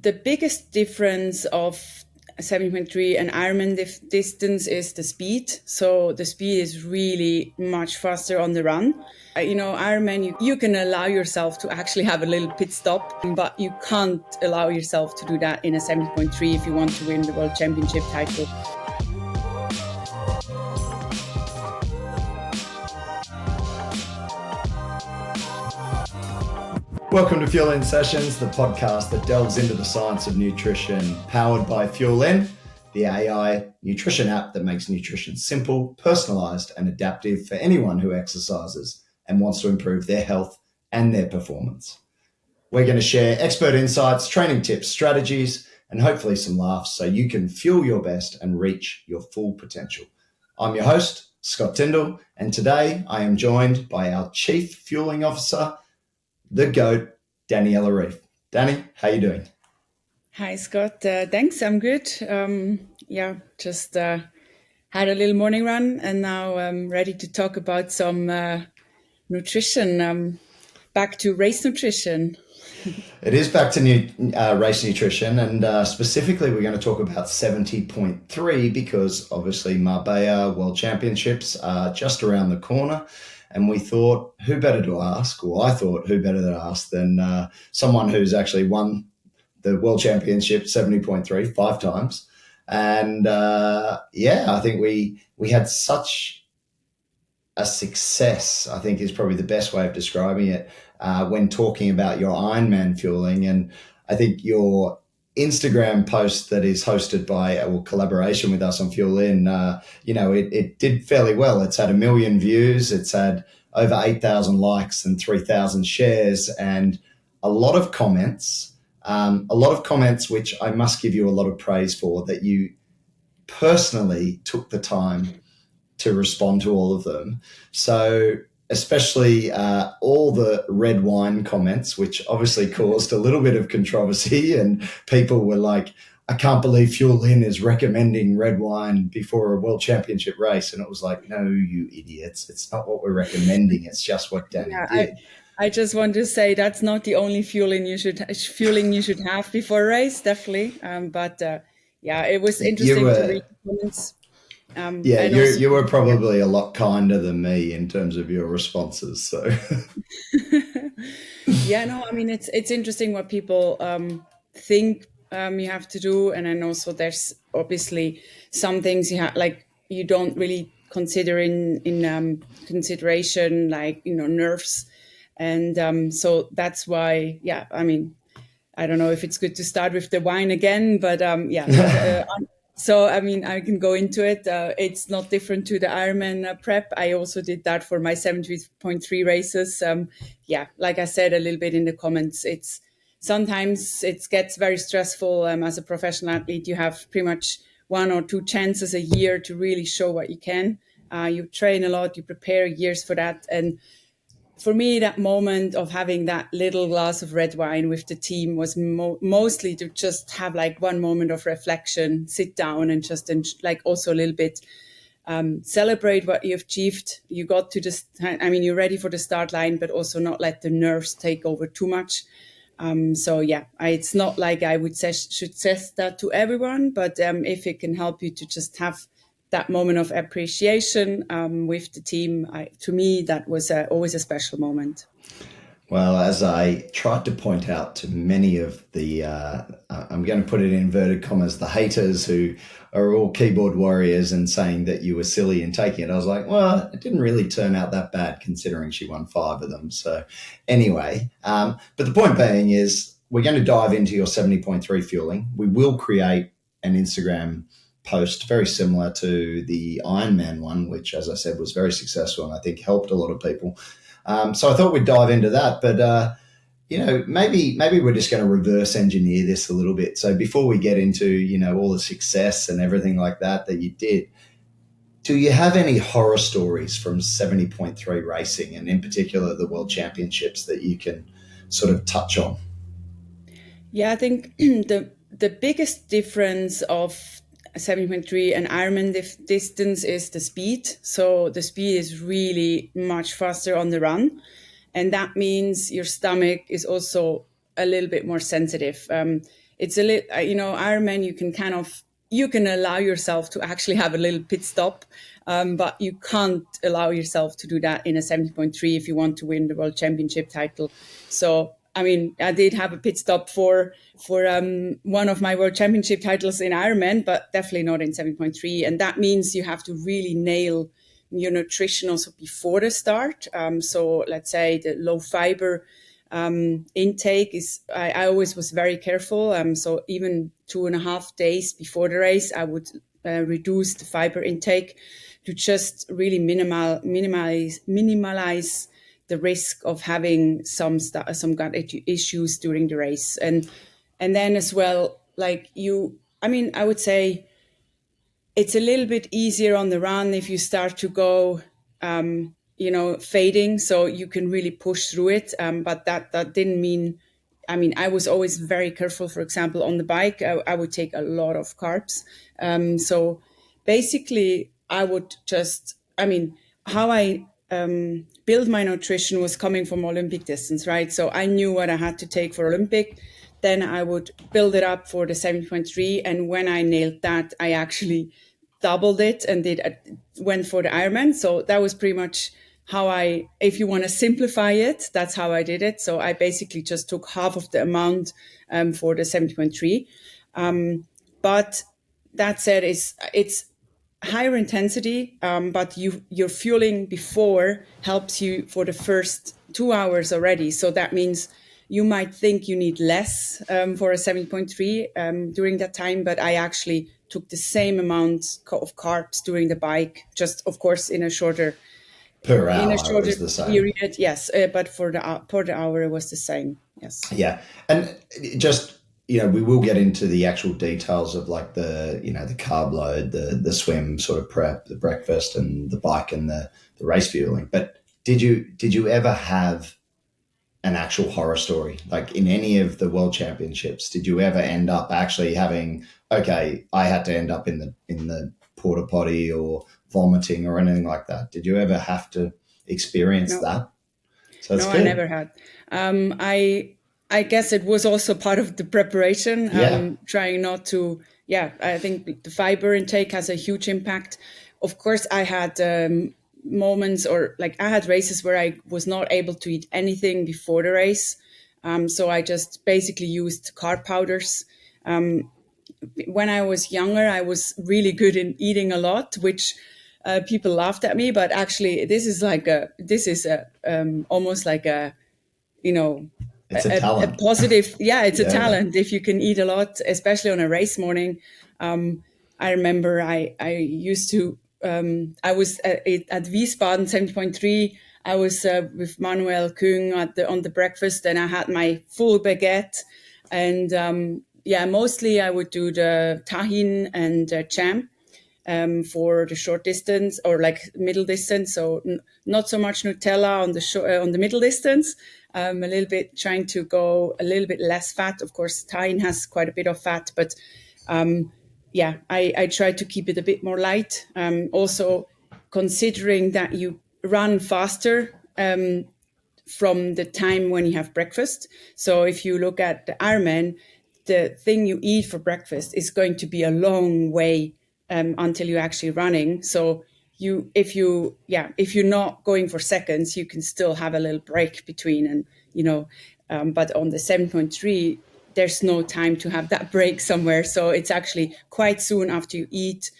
the biggest difference of 70.3 and Ironman distance is the speed. So the speed is really much faster on the run. Ironman, you can allow yourself to actually have a little pit stop, but you can't allow yourself to do that in a 70.3 if you want to win the World Championship title. Welcome to Fuel In Sessions, the podcast that delves into the science of nutrition, powered by Fuel In, the AI nutrition app that makes nutrition simple, personalized, and adaptive for anyone who exercises and wants to improve their health and their performance. We're going to share expert insights, training tips, strategies, and hopefully some laughs so you can fuel your best and reach your full potential. I'm your host, Scott Tyndall, and today I am joined by our Chief Fueling Officer, the GOAT, Daniela Ryf. Danny, how you doing? Hi, Scott. Thanks. I'm good. Just had a little morning run, and now I'm ready to talk about some nutrition. Back to race nutrition. It is back to race nutrition, and specifically we're going to talk about 70.3 because obviously Marbella World Championships are just around the corner. And we thought, who better to ask? Well, I thought, who better to ask than someone who's actually won the World Championship 70.3 5 times. And I think we had such a success, I think is probably the best way of describing it, when talking about your Ironman fueling. And I think your Instagram post that is hosted by collaboration with us on Fuel In, it did fairly well. It's had 1 million views. It's had over 8,000 likes and 3,000 shares and a lot of comments, which I must give you a lot of praise for, that you personally took the time to respond to all of them. So especially all the red wine comments, which obviously caused a little bit of controversy, and people were like, I can't believe Fuel In is recommending red wine before a World Championship race. And it was like, no, you idiots. It's not what we're recommending. It's just what Danny did. I just want to say that's not the only fueling you should have before a race, definitely. It was interesting to read the comments. You were probably a lot kinder than me in terms of your responses. So, it's interesting what people think you have to do, and then also there's obviously some things you don't really consider in consideration, like nerves, and so that's why. I don't know if it's good to start with the wine again, but So, I can go into it. It's not different to the Ironman prep. I also did that for my 70.3 races. Like I said a little bit in the comments, sometimes it gets very stressful. As a professional athlete, you have pretty much 1 or 2 chances a year to really show what you can. You train a lot, you prepare years for that. And for me, that moment of having that little glass of red wine with the team was mostly to just have like one moment of reflection, sit down and just also a little bit celebrate what you've achieved. You got to you're ready for the start line, but also not let the nerves take over too much. It's not like I should say that to everyone, but if it can help you to just have that moment of appreciation with the team, to me, that was always a special moment. Well, as I tried to point out to many of the, I'm going to put it in inverted commas, the haters who are all keyboard warriors and saying that you were silly in taking it, I was like, well, it didn't really turn out that bad considering she won 5 of them. So anyway, but the point being is we're going to dive into your 70.3 fueling. We will create an Instagram post very similar to the Ironman one, which, as I said, was very successful and I think helped a lot of people. So I thought we'd dive into that, but maybe we're just going to reverse engineer this a little bit. So before we get into all the success and everything like that you did, do you have any horror stories from 70.3 racing, and in particular the World Championships, that you can sort of touch on? Yeah, I think the biggest difference of 70.3 and Ironman distance is the speed. So the speed is really much faster on the run. And that means your stomach is also a little bit more sensitive. it's a little, Ironman, you can allow yourself to actually have a little pit stop, but you can't allow yourself to do that in a 70.3 if you want to win the World Championship title. So, I mean, I did have a pit stop for one of my World Championship titles in Ironman, but definitely not in 7.3. And that means you have to really nail your nutrition also before the start. So let's say the low fiber intake is, I always was very careful. So even 2.5 days before the race, I would reduce the fiber intake to just really minimize the risk of having some gut issues during the race. And then as well, like I would say it's a little bit easier on the run if you start to go, fading, so you can really push through it. But that didn't mean, I was always very careful. For example, on the bike, I would take a lot of carbs. So basically, I would just, how I build my nutrition was coming from Olympic distance, right? So I knew what I had to take for Olympic. Then I would build it up for the 7.3. And when I nailed that, I actually doubled it and went for the Ironman. So that was pretty much how if you want to simplify it, that's how I did it. So I basically just took half of the amount for the 7.3. But that said, it's higher intensity, but your fueling before helps you for the first 2 hours already. So that means you might think you need less for a 7.3 during that time, but I actually took the same amount of carbs during the bike, just of course in a shorter per hour is the same period. Yes, but for the hour it was the same. Yes. Yeah, and just we will get into the actual details of like the the carb load, the swim sort of prep, the breakfast, and the bike and the race fueling. But did you ever have an actual horror story, like in any of the World Championships? Did you ever end up actually having, okay, I had to end up in the porta potty or vomiting or anything like that? Did you ever have to experience that? So no, good. I never had. I guess it was also part of the preparation, trying not to, I think the fiber intake has a huge impact. Of course, I had moments, or like I had races where I was not able to eat anything before the race. So I just basically used carb powders. When I was younger, I was really good in eating a lot, which people laughed at me. But actually, this is almost like a, it's a talent. A positive. Yeah, it's a talent if you can eat a lot, especially on a race morning. I remember I used to, I was at Wiesbaden 7.3. I was with Manuel Küng on the breakfast, and I had my full baguette. And mostly I would do the tahin and jam for the short distance or like middle distance. So not so much Nutella on the middle distance. A little bit trying to go a little bit less fat. Of course, tahin has quite a bit of fat, but I try to keep it a bit more light. Also, considering that you run faster from the time when you have breakfast. So if you look at the Ironman, the thing you eat for breakfast is going to be a long way until you're actually running. So if you're not going for seconds, you can still have a little break between, and but on the 7.3, there's no time to have that break somewhere. So it's actually quite soon after you eat.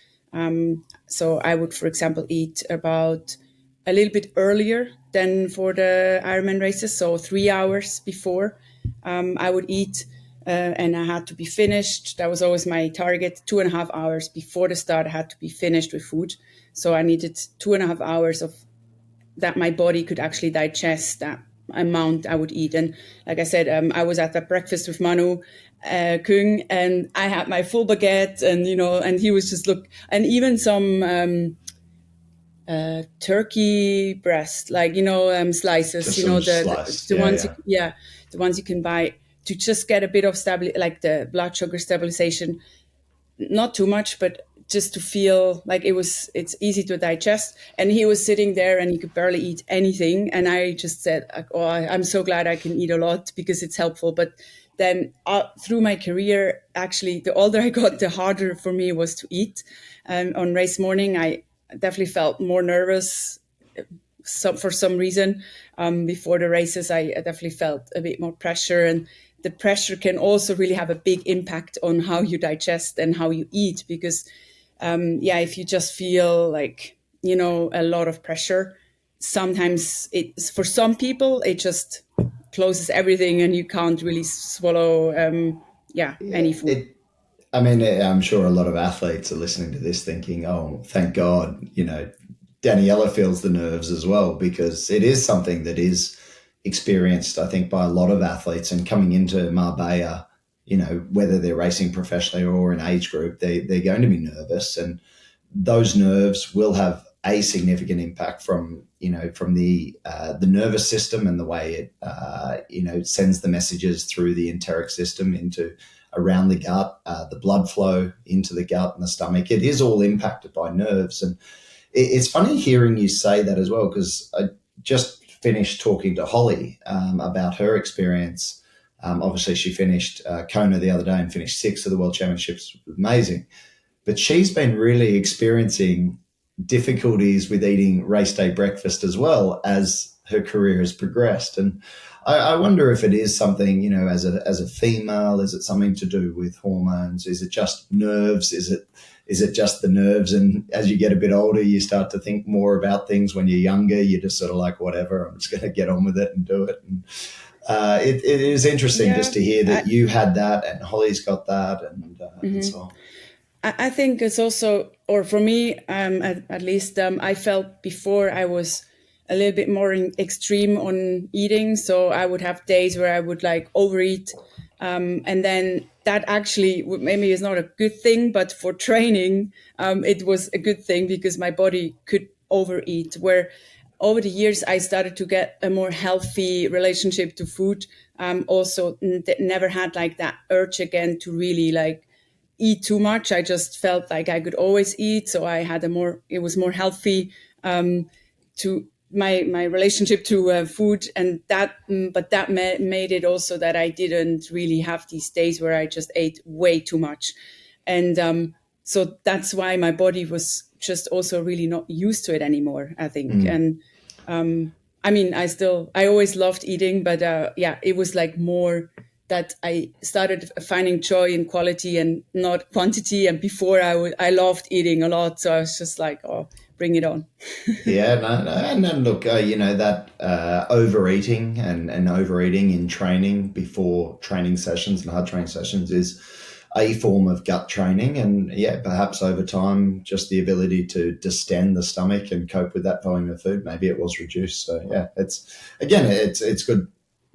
So I would, for example, eat about a little bit earlier than for the Ironman races. So 3 hours before I would eat, and I had to be finished. That was always my target. 2.5 hours before the start, I had to be finished with food. So I needed 2.5 hours of that my body could actually digest that amount I would eat. And like I said, I was at that breakfast with Manu Küng, and I had my full baguette, and and he was just and even some turkey breast, like slices, just the ones the ones you can buy to just get a bit of like the blood sugar stabilization, not too much, but just to feel like it's easy to digest. And he was sitting there and he could barely eat anything. And I just said, oh, I'm so glad I can eat a lot because it's helpful. But then through my career, actually, the older I got, the harder for me was to eat. On race morning, I definitely felt more nervous. For some reason, before the races, I definitely felt a bit more pressure, and the pressure can also really have a big impact on how you digest and how you eat, because if you just feel like, a lot of pressure, sometimes it's, for some people, it just closes everything and you can't really swallow any food. I mean, I'm sure a lot of athletes are listening to this thinking, oh, thank God, Daniela feels the nerves as well, because it is something that is experienced, I think, by a lot of athletes. And coming into Marbella, whether they're racing professionally or in age group, they're going to be nervous, and those nerves will have a significant impact from the nervous system and the way it sends the messages through the enteric system into around the gut, the blood flow into the gut and the stomach. It is all impacted by nerves. And it's funny hearing you say that as well, because I just finished talking to Holly about her experience. Obviously, she finished Kona the other day and finished 6th of the World Championships. Amazing. But she's been really experiencing difficulties with eating race day breakfast as well as her career has progressed. And I wonder if it is something, as a female, is it something to do with hormones? Is it just nerves? Is it just the nerves? And as you get a bit older, you start to think more about things. When you're younger, you're just sort of like, whatever, I'm just going to get on with it and do it. And it is interesting just to hear that you had that and Holly's got that and so on. I think it's also, or for me, at least, I felt before I was a little bit more extreme on eating. So I would have days where I would like overeat. And then that actually maybe is not a good thing, but for training, it was a good thing because my body could overeat. Where over the years, I started to get a more healthy relationship to food. Also never had like that urge again to really like eat too much. I just felt like I could always eat. So I had it was more healthy, to my relationship to food, and but that made it also that I didn't really have these days where I just ate way too much. And so that's why my body was just also really not used to it anymore, I think. And I mean, I always loved eating, but it was like more that I started finding joy in quality and not quantity. And before I loved eating a lot. So I was just like, oh, bring it on. And then look, that overeating and overeating in training before training sessions and hard training sessions is a form of gut training. And perhaps over time, just the ability to distend the stomach and cope with that volume of food, maybe it was reduced. So it's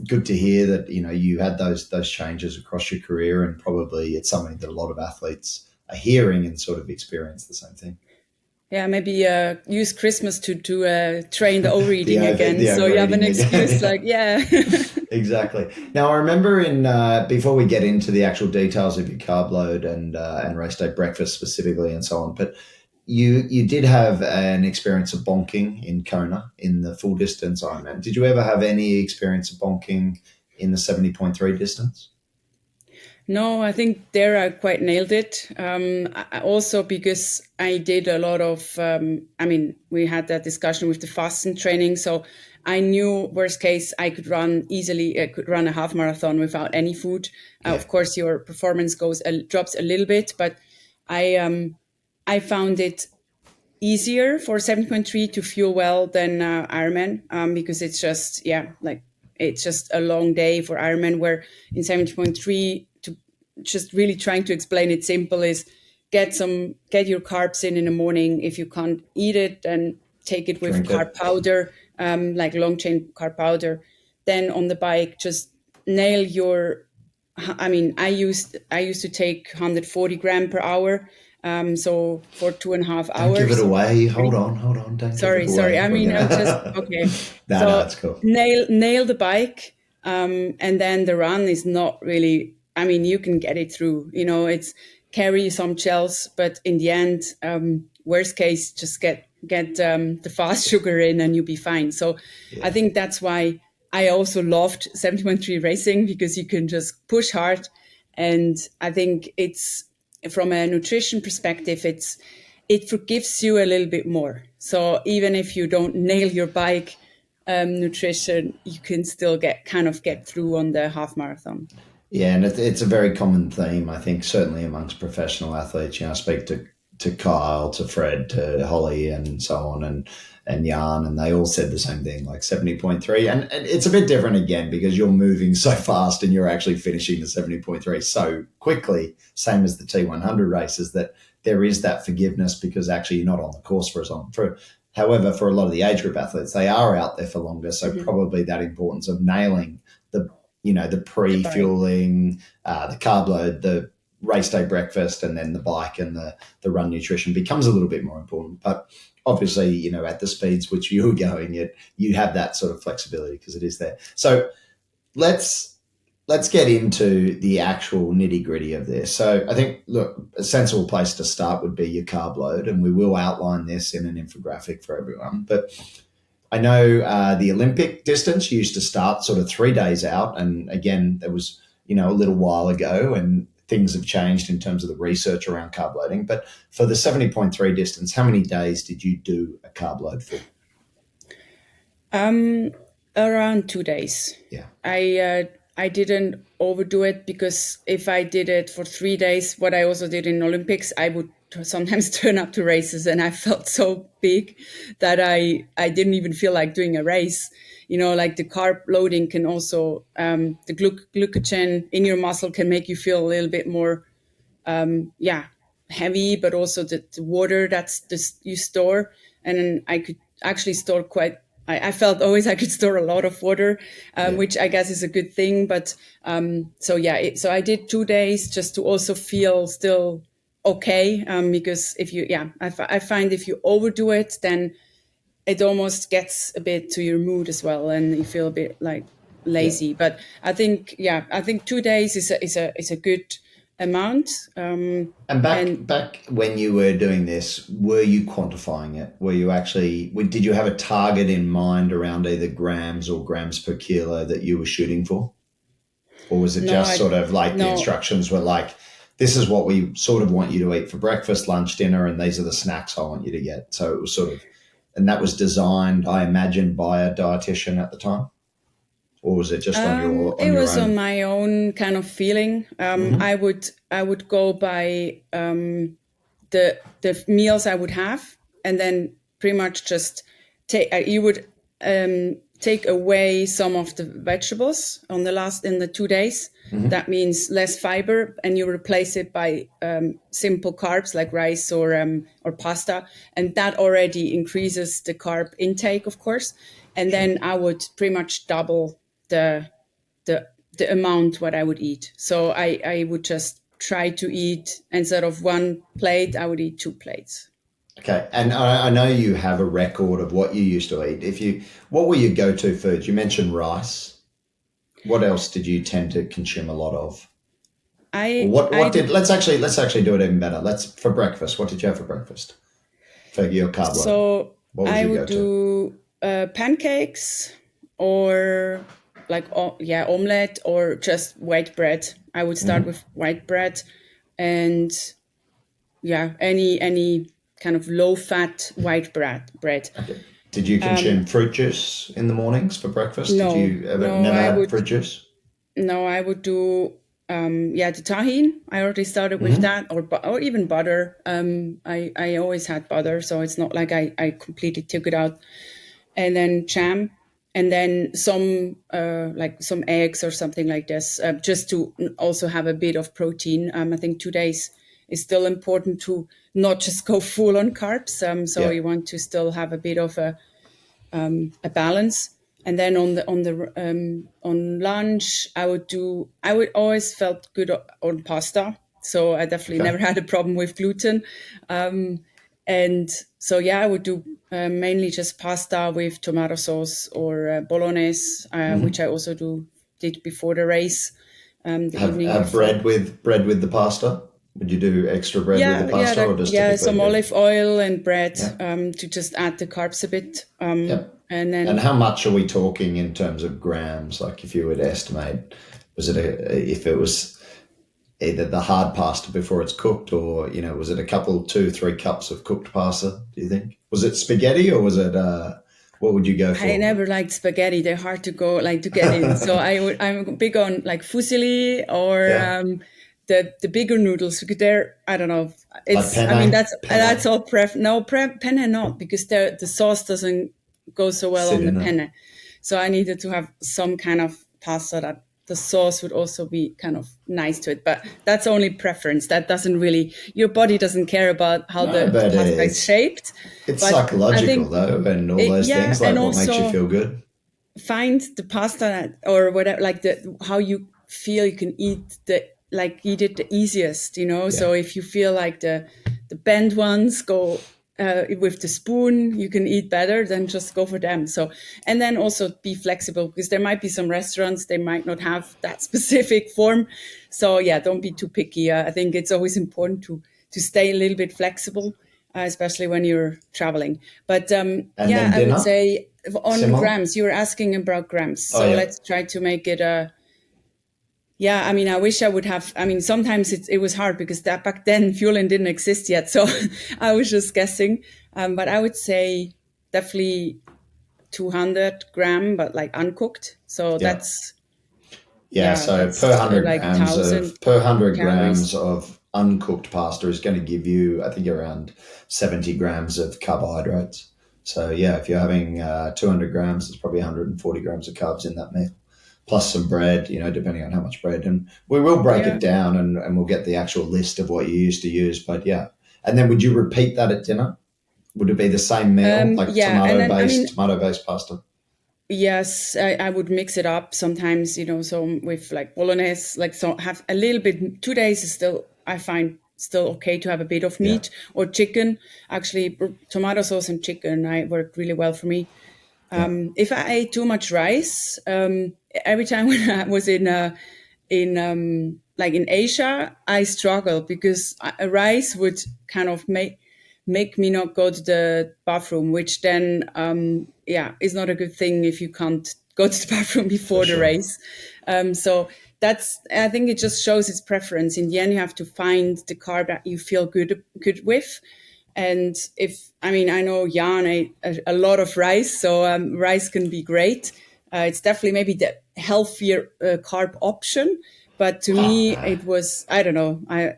good to hear that you had those changes across your career, and probably it's something that a lot of athletes are hearing and sort of experience the same thing. Yeah, maybe use Christmas to train the overeating again. So you have an excuse, Exactly. Now, I remember before we get into the actual details of your carb load and race day breakfast specifically and so on, but you did have an experience of bonking in Kona in the full distance Ironman. Did you ever have any experience of bonking in the 70.3 distance? No, I think there I quite nailed it. Also because I did a lot of, we had that discussion with the fasting training. So I knew worst case, I could run a half marathon without any food. Of course, your performance drops a little bit, but I found it easier for 7.3 to fuel well than Ironman, because it's just, it's just a long day for Ironman, where in 70.3, to just really trying to explain it simple, is get your carbs in the morning. If you can't eat it, then take it with carb powder, like long chain carb powder. Then on the bike, just nail I used to take 140 gram per hour. So for 2.5 hours. Don't give it away. Hold on. Don't sorry. give it away. I mean, I'm just okay. No, it's cool. Nail the bike, and then the run is not really. I mean, you can get it through. It's carry some gels, but in the end, worst case, just get the fast sugar in, and you'll be fine. So I think that's why I also loved 70.3 racing because you can just push hard. And I think it's, from a nutrition perspective, it forgives you a little bit more. So even if you don't nail your bike nutrition, you can still get through on the half marathon. Yeah, and it's a very common theme, I think, certainly amongst professional athletes. I speak to Kyle, to Fred, to Holly, and so on, and Jan, and they all said the same thing, like 70.3. And it's a bit different again because you're moving so fast and you're actually finishing the 70.3 so quickly, same as the T100 races, that there is that forgiveness because actually you're not on the course for as long. However, for a lot of the age group athletes, they are out there for longer, so probably that importance of nailing the pre-fueling, the carb load, the race day breakfast, and then the bike and the run nutrition becomes a little bit more important. But obviously, at the speeds which you were going, you have that sort of flexibility because it is there. So let's get into the actual nitty-gritty of this. So I think, look, a sensible place to start would be your carb load, and we will outline this in an infographic for everyone. But I know the Olympic distance used to start sort of 3 days out. And again, that was, a little while ago, and things have changed in terms of the research around carb loading. But for the 70.3 distance, how many days did you do a carb load for? Around 2 days. Yeah. I didn't overdo it because if I did it for 3 days, what I also did in Olympics, I would sometimes turn up to races and I felt so big that I didn't even feel like doing a race. Like the carb loading can also, the glycogen in your muscle can make you feel a little bit more, heavy, but also the water you store. And then I could actually store I felt always I could store a lot of water, which I guess is a good thing. But so I did 2 days just to also feel still okay. Because I find if you overdo it, then it almost gets a bit to your mood as well, and you feel a bit like lazy. Yeah. But I think 2 days is a good amount. And back when you were doing this, were you quantifying it? Did you have a target in mind around either grams or grams per kilo that you were shooting for? Or was it the instructions were like, this is what we sort of want you to eat for breakfast, lunch, dinner, and these are the snacks I want you to get. So it was sort of, and that was designed, I imagine, by a dietitian at the time? Or was it just on your It was own? on my own kind of feeling. I would go by the meals I would have, and then pretty much just take away some of the vegetables in the 2 days. That means less fiber, and you replace it by simple carbs like rice or pasta, and that already increases the carb intake, of course. And then I would pretty much double the amount what I would eat. So I would just try to eat, instead of one plate, I would eat 2 plates. Okay, and I know you have a record of what you used to eat. What were your go-to foods? You mentioned rice. What else did you tend to consume a lot of? Let's actually do it even better. For breakfast. What did you have for breakfast? For your carb load? So what was I your would go-to? do pancakes, or omelette, or just white bread. I would start with white bread, and any kind of low-fat white bread. Okay. Did you consume fruit juice in the mornings for breakfast? No. Did you ever never have fruit juice? No, I would do the tahine. I already started with that, or even butter. I always had butter, so it's not like I completely took it out. And then jam, and then some eggs or something like this, just to also have a bit of protein. I think 2 days is still important to not just go full on carbs. You want to still have a bit of a balance. And then on lunch, I would always felt good on pasta. So I definitely never had a problem with gluten. And so, I would do mainly just pasta with tomato sauce or bolognese, which I also did before the race. Have bread with the pasta? Would you do extra bread with the pasta? Or just some olive oil and bread to just add the carbs a bit. And And then how much are we talking in terms of grams? Like if you were to estimate, was it if it was either the hard pasta before it's cooked, or was it a couple, 2, 3 cups of cooked pasta? Do you think, was it spaghetti, or was it what would you go I for? never liked spaghetti. They're hard to go like to get in. So I'm big on like fusilli or Yeah, the bigger noodles because they're, I don't know. like It's, I mean, penne, that's penne, all no penne not, because the sauce doesn't go so well sit on the in it. penne. So I needed to have some kind of pasta that the sauce would also be kind of nice to it. But that's only preference. That doesn't really, your body doesn't care about how No, the but pasta is shaped. it's But I psychological think though, and all those yeah, things. and Like what makes you also feel good. find the pasta or whatever, like the how you feel you can eat eat it the easiest, Yeah, so if you feel like the bent ones go with the spoon, you can eat better, then just go for them. So, and then also be flexible, because there might be some restaurants, they might not have that specific form. So yeah, don't be too picky. I think it's always important to stay a little bit flexible, especially when you're traveling. But and yeah, then I would dinner, say on similar. grams, you were asking about grams. Oh So yeah, let's try to make it yeah, I mean, I wish I would have. I mean, sometimes it was hard because that back then fueling didn't exist yet. So I was just guessing. But I would say definitely 200 gram, but like uncooked. So yeah. that's, Yeah, yeah, so per that's 100 like grams 1,000 of per 100 calories. grams of uncooked pasta is going to give you, I think, around 70 grams of carbohydrates. So yeah, if you're having 200 grams, it's probably 140 grams of carbs in that meal, plus some bread, depending on how much bread. And we will break Yeah. it down, and we'll get the actual list of what you used to use. But yeah, and then would you repeat that at dinner? Would it be the same meal, like Yeah. And then, I mean, tomato based pasta? yes, I would mix it up sometimes, so with like bolognese, like, so have a little bit. 2 days is still, I find still okay to have a bit of Yeah. meat or chicken. Actually, tomato sauce and chicken, I worked really well for me. Yeah. If I ate too much rice, every time when I was in like in Asia, I struggled because rice would kind of make me not go to the bathroom, which then yeah, is not a good thing if you can't go to the bathroom For before the sure. race. So that's, I think it just shows its preference. In the end, you have to find the carb that you feel good with. And if, I mean, I know Jan ate a lot of rice, so rice can be great. It's definitely maybe the healthier carb option. But to me, it was, I don't know, I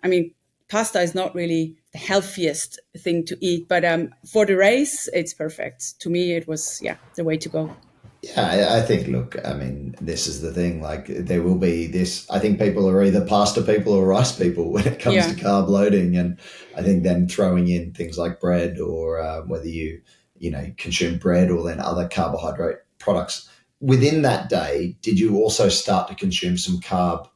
mean, pasta is not really the healthiest thing to eat, but for the race, it's perfect. To me, it was, yeah, the way to go. Yeah, I think, look, I mean, this is the thing. Like, there will be this. I think people are either pasta people or rice people when it comes to Yeah. carb loading. And I think then throwing in things like bread, or whether you consume bread or then other carbohydrate products within that day, did you also start to consume some carb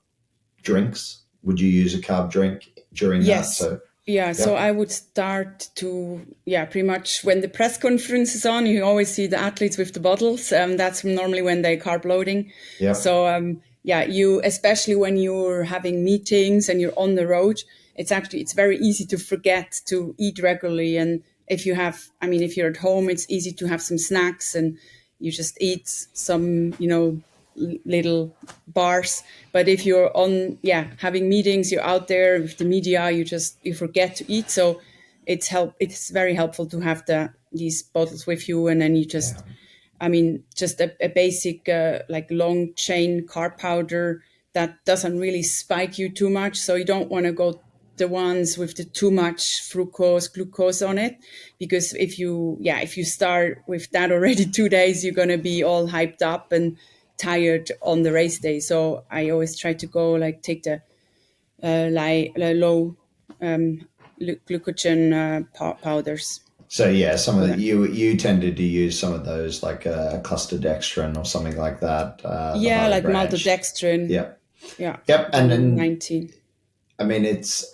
drinks? Would you use a carb drink during that? Yes. So, Yeah. So yeah, I would start to, yeah, pretty much when the press conference is on, you always see the athletes with the bottles. That's normally when they carb loading. yeah, So, yeah, especially when you're having meetings and you're on the road, it's very easy to forget to eat regularly. And if you have, I mean, if you're at home, it's easy to have some snacks and you just eat some, little bars. But if you're on, yeah, having meetings, you're out there with the media, you forget to eat. So it's very helpful to have these bottles with you. And then you yeah. just, I mean, just a basic like long chain carb powder that doesn't really spike you too much. So you don't want to go the ones with the too much glucose on it, because if you start with that already 2 days, you're going to be all hyped up and tired on the race day. So I always try to go like take the low glucogen powders So yeah, some of for the, that. you tended to use some of those, like cluster dextrin or something like that, the Yeah, highly like branched. maltodextrin. Yep, Yeah, yep. the And then 19. I mean,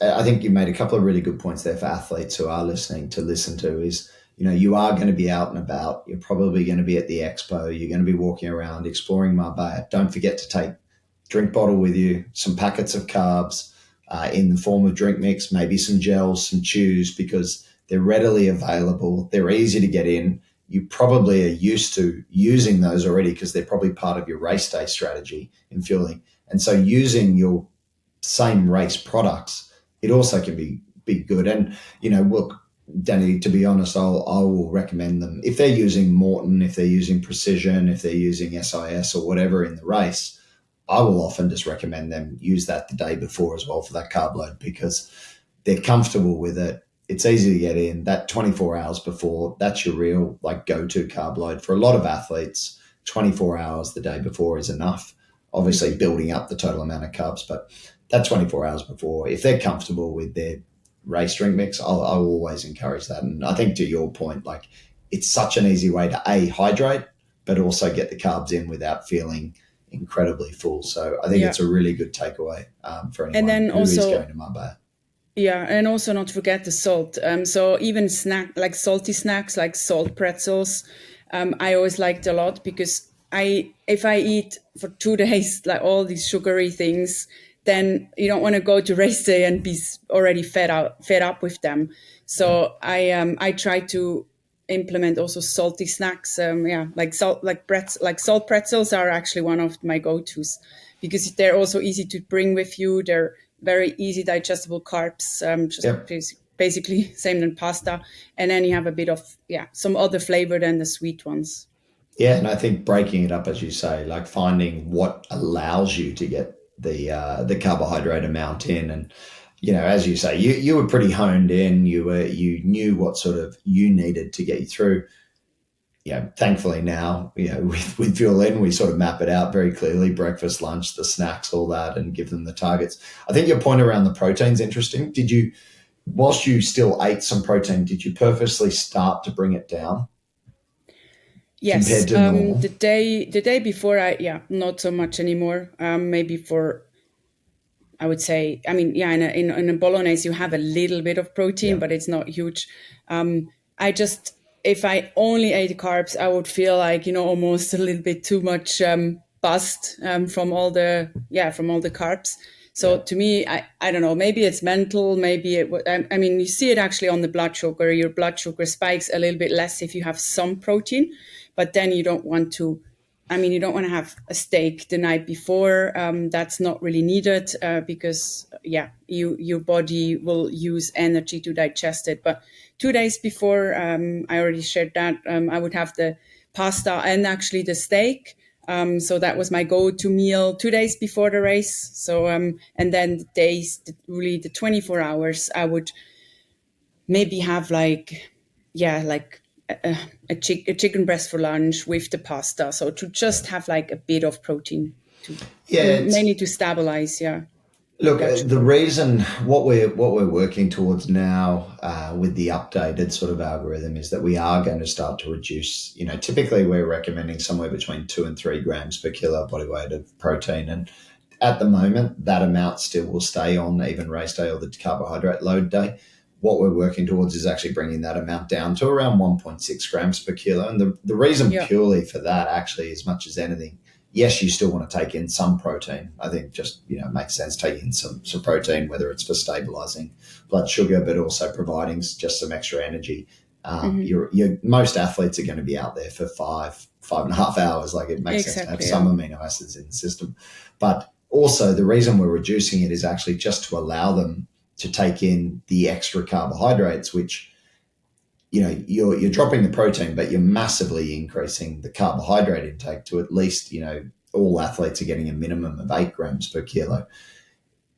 I think you made a couple of really good points there for athletes who are listening to listen to. Is, you are going to be out and about. You're probably going to be at the expo. You're going to be walking around exploring Marbella. Don't forget to take drink bottle with you, some packets of carbs in the form of drink mix, maybe some gels, some chews, because they're readily available. They're easy to get in. you probably are used to using those already because they're probably part of your race day strategy in fueling. And so using your same race products, it also can be good. And look, Danny, to be honest, I will recommend them if they're using Morton, if they're using Precision, if they're using SIS or whatever in the race. I will often just recommend them use that the day before as well for that carb load because they're comfortable with it. It's easy to get in. That 24 hours before, that's your real go-to carb load. For a lot of athletes, 24 hours the day before is enough. Obviously building up the total amount of carbs, but that 24 hours before, if they're comfortable with their race drink mix, I'll always encourage that. And I think to your point, it's such an easy way to hydrate, but also get the carbs in without feeling incredibly full. So I think it's a really good takeaway for anyone who is going to Marbella. Yeah, and also not forget the salt. So even salty snacks like salt pretzels, I always liked a lot because if I eat for 2 days like all these sugary things, then you don't want to go to race day and be already fed up with them. So I try to implement also salty snacks. Salt pretzels are actually one of my go-tos because they're also easy to bring with you. They're very easy digestible carbs, basically same than pasta. And then you have a bit of, some other flavor than the sweet ones. Yeah, and I think breaking it up, as you say, like finding what allows you to get the carbohydrate amount in. And, as you say, you were pretty honed in. You knew what sort of you needed to get you through. Thankfully now, with Fuel In, we sort of map it out very clearly, breakfast, lunch, the snacks, all that, and give them the targets. I think your point around the protein's interesting. Whilst you still ate some protein, did you purposely start to bring it down? Yes, compared to normal? The day before, not so much anymore. Maybe I would say, in a bolognese, you have a little bit of protein, but it's not huge. If I only ate carbs, I would feel like, almost a little bit too much bust from all the carbs. So to me, I don't know, maybe it's mental, maybe you see it actually on the blood sugar. Your blood sugar spikes a little bit less if you have some protein, but then you don't want to have a steak the night before. That's not really needed because, your body will use energy to digest it. But 2 days before, I already shared that, I would have the pasta and actually the steak. So that was my go-to meal 2 days before the race. So, and then the 24 hours, I would maybe have a chicken breast for lunch with the pasta. So to just have a bit of protein mainly to stabilize. Yeah. Look, the reason what we're working towards now with the updated sort of algorithm is that we are going to start to reduce. Typically we're recommending somewhere between 2 and 3 grams per kilo body weight of protein, and at the moment that amount still will stay on even race day or the carbohydrate load day. What we're working towards is actually bringing that amount down to around 1.6 grams per kilo, and the reason purely for that, actually, as much as anything. Yes, you still want to take in some protein. I think just, it makes sense taking in some protein, whether it's for stabilizing blood sugar, but also providing just some extra energy. Most athletes are going to be out there for 5.5 hours. It makes sense to have some amino acids in the system. But also the reason we're reducing it is actually just to allow them to take in the extra carbohydrates, which, you're dropping the protein, but you're massively increasing the carbohydrate intake to at least, all athletes are getting a minimum of 8 grams per kilo.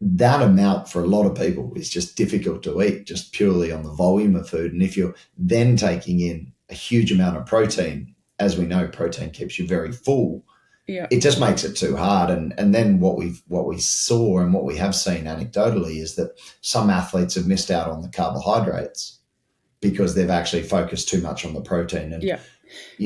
That amount for a lot of people is just difficult to eat just purely on the volume of food. And if you're then taking in a huge amount of protein, as we know, protein keeps you very full. Yeah. It just makes it too hard. And then what we saw and what we have seen anecdotally is that some athletes have missed out on the carbohydrates because they've actually focused too much on the protein. And,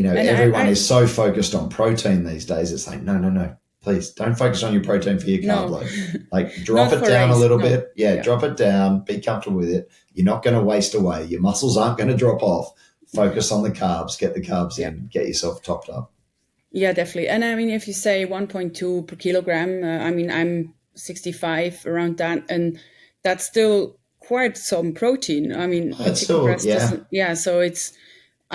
everyone is so focused on protein these days. It's like, no, please don't focus on your protein for your carb load. Drop it down a little bit. Yeah, drop it down. Be comfortable with it. You're not going to waste away. Your muscles aren't going to drop off. Focus on the carbs. Get the carbs in. Get yourself topped up. Yeah, definitely. And if you say 1.2 per kilogram, I'm 65, around that, and that's still quite some protein. That's still, so it's,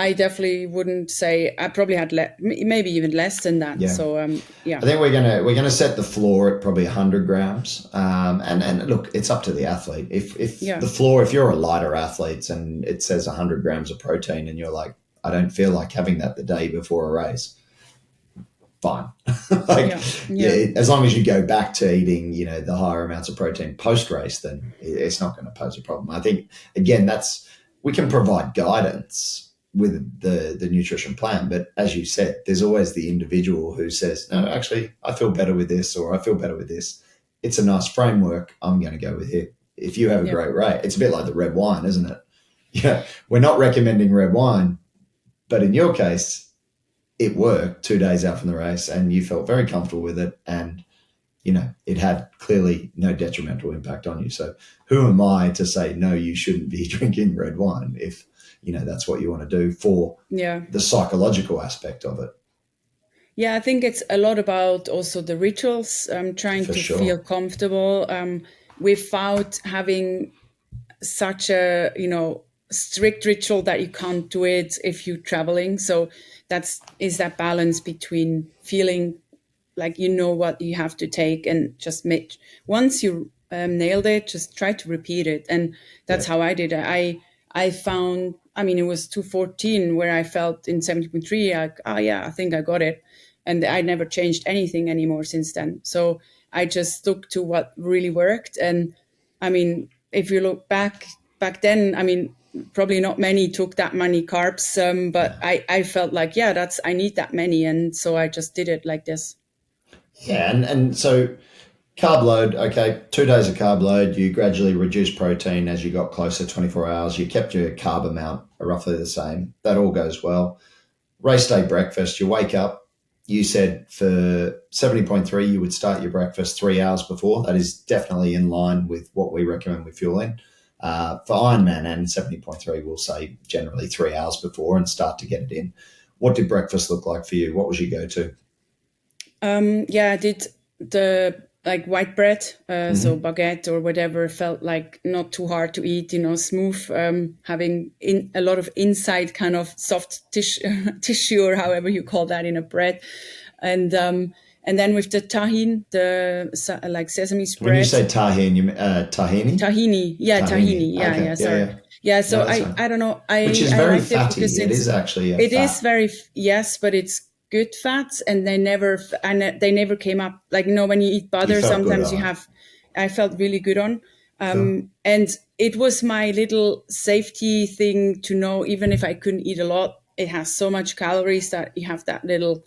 I definitely wouldn't say. I probably had maybe even less than that. Yeah. So yeah. I think we're gonna set the floor at probably 100 grams. And look, it's up to the athlete. If Yeah. the floor, if you're a lighter athlete and it says 100 grams of protein, and you're like, I don't feel like having that the day before a race, fine. Like, yeah, as long as you go back to eating, the higher amounts of protein post race, then it's not going to pose a problem. I think, again, we can provide guidance with the nutrition plan, but as you said, there's always the individual who says, no, actually, I feel better with this, or I feel better with this. It's a nice framework. I'm going to go with it. If you have a great rate, it's a bit like the red wine, isn't it? Yeah, we're not recommending red wine, but in your case, it worked 2 days out from the race and you felt very comfortable with it, and it had clearly no detrimental impact on you. So who am I to say, no, you shouldn't be drinking red wine if that's what you want to do for the psychological aspect of it. Yeah, I think it's a lot about also the rituals, trying to feel comfortable without having such a strict ritual that you can't do it if you're traveling. So is that balance between feeling like what you have to take, and just once you nailed it, just try to repeat it. And that's how I did it. I found, it was 2:14 where I felt in 70.3, like, oh yeah, I think I got it. And I never changed anything anymore since then. So I just stuck to what really worked. And if you look back then, probably not many took that many carbs, but I felt like, I need that many. And so I just did it like this. Yeah. And so carb load, okay, 2 days of carb load, you gradually reduced protein as you got closer, 24 hours. You kept your carb amount roughly the same. That all goes well. Race day breakfast, you wake up. You said for 70.3, you would start your breakfast 3 hours before. That is definitely in line with what we recommend with fueling. For Ironman and 70.3, we'll say generally 3 hours before and start to get it in. What did breakfast look like for you? What was your go-to? I did the white bread, so baguette or whatever, felt like not too hard to eat, smooth, having a lot of inside kind of soft tissue or however you call that in a bread. And then with the tahine, the sesame spread. When you say tahine, you tahini? Tahini, tahini. Yeah, okay. Sorry. Yeah, so I don't know. Which is very fatty. It is actually It is very, yes, but it's good fats, and they never came up. Like, when you eat butter, sometimes I felt really good on. Cool. And it was my little safety thing to know, even if I couldn't eat a lot, it has so much calories that you have that little,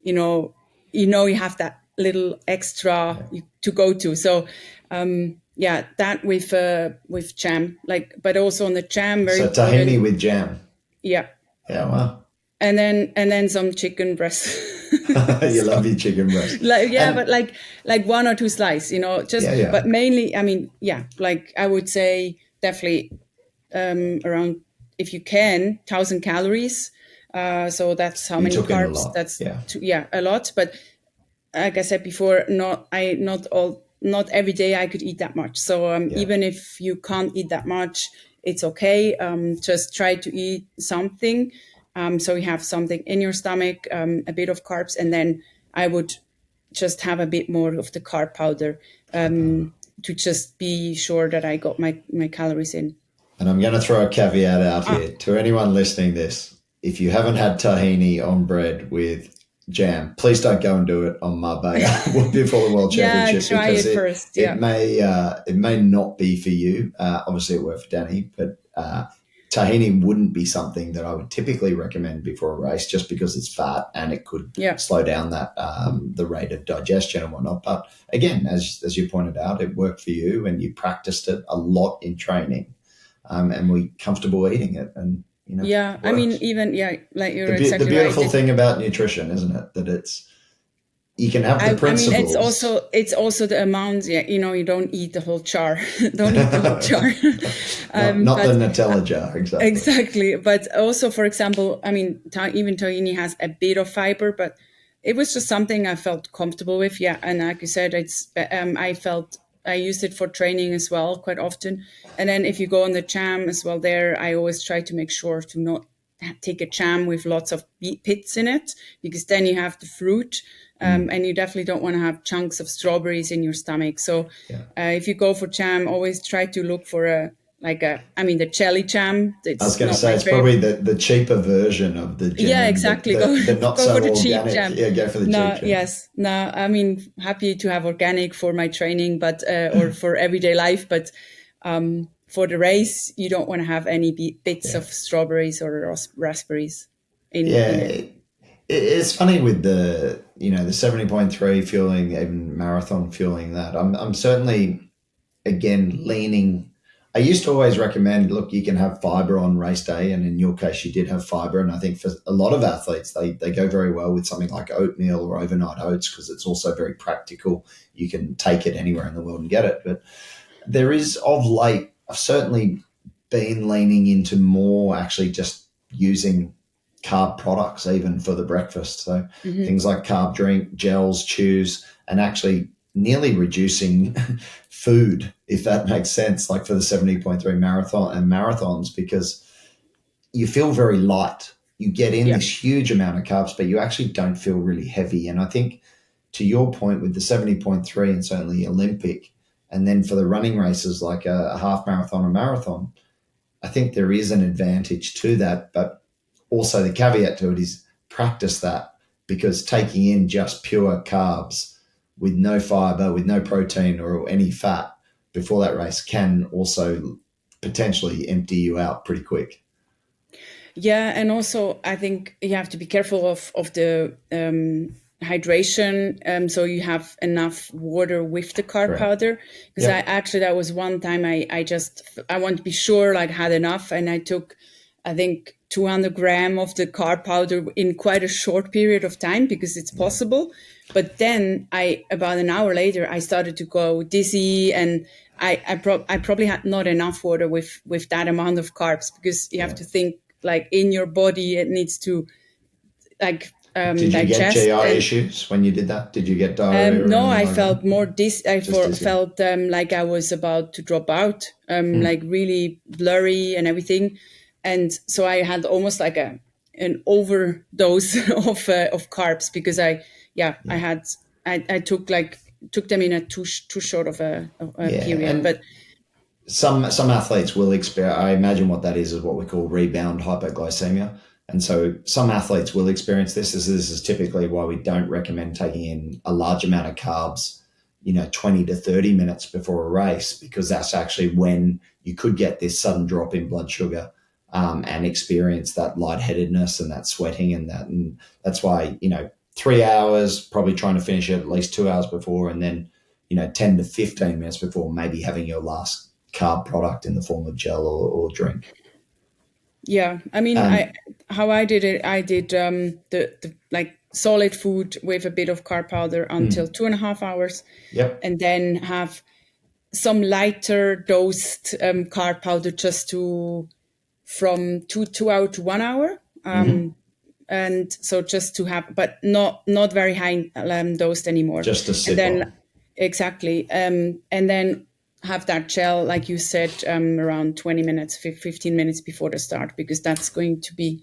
you have that little extra to go to. So, that with jam, but also on the jam. So tahini with jam. Yeah. Yeah. Wow. And then some chicken breast. You love your chicken breast. But like 1 or 2 slices, but mainly, I would say definitely around, if you can, 1,000 calories. So that's how many carbs. That's a lot. But like I said before, not every day I could eat that much. So even if you can't eat that much, it's okay. Just try to eat something. So you have something in your stomach, a bit of carbs, and then I would just have a bit more of the carb powder to just be sure that I got my calories in. And I'm going to throw a caveat out here to anyone listening this. If you haven't had tahini on bread with jam, please don't go and do it on Marbella before the World Championship. Try it first. It may not be for you. Obviously, it worked for Danny, but tahini wouldn't be something that I would typically recommend before a race, just because it's fat and it could slow down that the rate of digestion and whatnot. But again, as you pointed out, it worked for you and you practiced it a lot in training, and were comfortable eating it. And like you're exactly the beautiful right. thing about nutrition, isn't it, that you can have the principles. It's also the amount. You don't eat the whole jar. Don't eat the whole jar. Not the Nutella jar, exactly. Exactly. But also, for example, even tahini has a bit of fiber, but it was just something I felt comfortable with. Yeah, and like you said, I used it for training as well quite often. And then if you go on the jam as well, there I always try to make sure to not take a jam with lots of pits in it, because then you have the fruit, and you definitely don't want to have chunks of strawberries in your stomach. So if you go for jam, always try to look for the jelly jam. I was It's going to not say my it's favorite. probably the cheaper version of the Yeah, jam, exactly. the not Go so for the cheap organic. jam. Yeah, go for the No, cheap jam. yes, no. I mean, happy to have organic for my training, but or for everyday life. But for the race, you don't want to have any bits of strawberries or raspberries in it. It's funny with the 70.3 fueling, even marathon fueling. That I'm certainly again leaning. I used to always recommend, look, you can have fiber on race day, and in your case, you did have fiber. And I think for a lot of athletes, they go very well with something like oatmeal or overnight oats, because it's also very practical. You can take it anywhere in the world and get it. But there is, of late, I've certainly been leaning into more actually just using carb products even for the breakfast. So things like carb drink, gels, chews, and actually nearly reducing food, if that makes sense, like for the 70.3 marathon and marathons, because you feel very light. You get in this huge amount of carbs, but you actually don't feel really heavy. And I think to your point with the 70.3 and certainly Olympic, and then for the running races like a half marathon or marathon, I think there is an advantage to that. But also the caveat to it is practice that, because taking in just pure carbs with no fiber, with no protein or any fat before that race can also potentially empty you out pretty quick. Yeah, and also I think you have to be careful of the hydration, so you have enough water with the carb powder. Because that was one time I want to be sure, like, had enough, and I took, I think, 200 grams of the carb powder in quite a short period of time, because it's possible. But then about an hour later, I started to go dizzy, and I probably had not enough water with that amount of carbs, because you have to think, like, in your body, it needs to, like, Did you digest. get GI issues when you did that? Did you get diarrhea? No, I felt more dizzy. felt like I was about to drop out, like really blurry and everything. And so I had almost like an overdose of carbs, because I took them in a too short of a period. And but some athletes will experience, I imagine what that is what we call rebound hypoglycemia. And so some athletes will experience this. This is typically why we don't recommend taking in a large amount of carbs, 20 to 30 minutes before a race, because that's actually when you could get this sudden drop in blood sugar and experience that lightheadedness and that sweating and that. And that's why, 3 hours, probably trying to finish it at least 2 hours before, and then, 10 to 15 minutes before maybe having your last carb product in the form of gel or drink. Yeah, I mean, how I did it, I did the like solid food with a bit of carb powder until 2.5 hours, and then have some lighter dosed carb powder just from 2 hour to 1 hour, and so just to have, but not very high dosed anymore. Just a sip. And then exactly, and then have that gel, like you said, around 20 minutes, 15 minutes before the start, because that's going to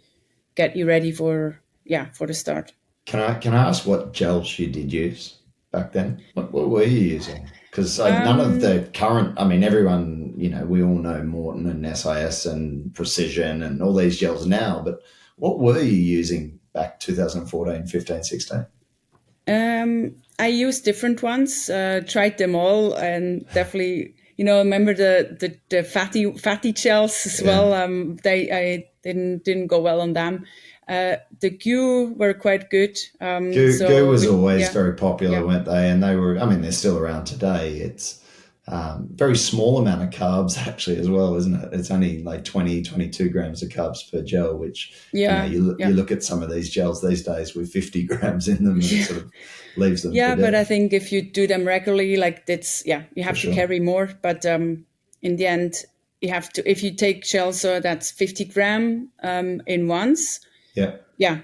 get you ready for the start. Can I ask what gels you did use back then? What were you using? Because none of the current, I mean, everyone, we all know Morton and SIS and Precision and all these gels now, but what were you using back 2014, 15, 16? I used different ones, tried them all, and definitely, remember the fatty gels as well. I didn't go well on them. The GU were quite good. GU was always very popular, weren't they? And they're still around today. It's very small amount of carbs actually as well, isn't it? It's only like 20, 22 grams of carbs per gel, which you look at some of these gels these days with 50 grams in them, and it sort of leaves them. Yeah, but I think if you do them regularly, like that's, you have to carry more. But in the end, you have to, if you take gels, so that's 50 gram in once. Yeah. Yeah.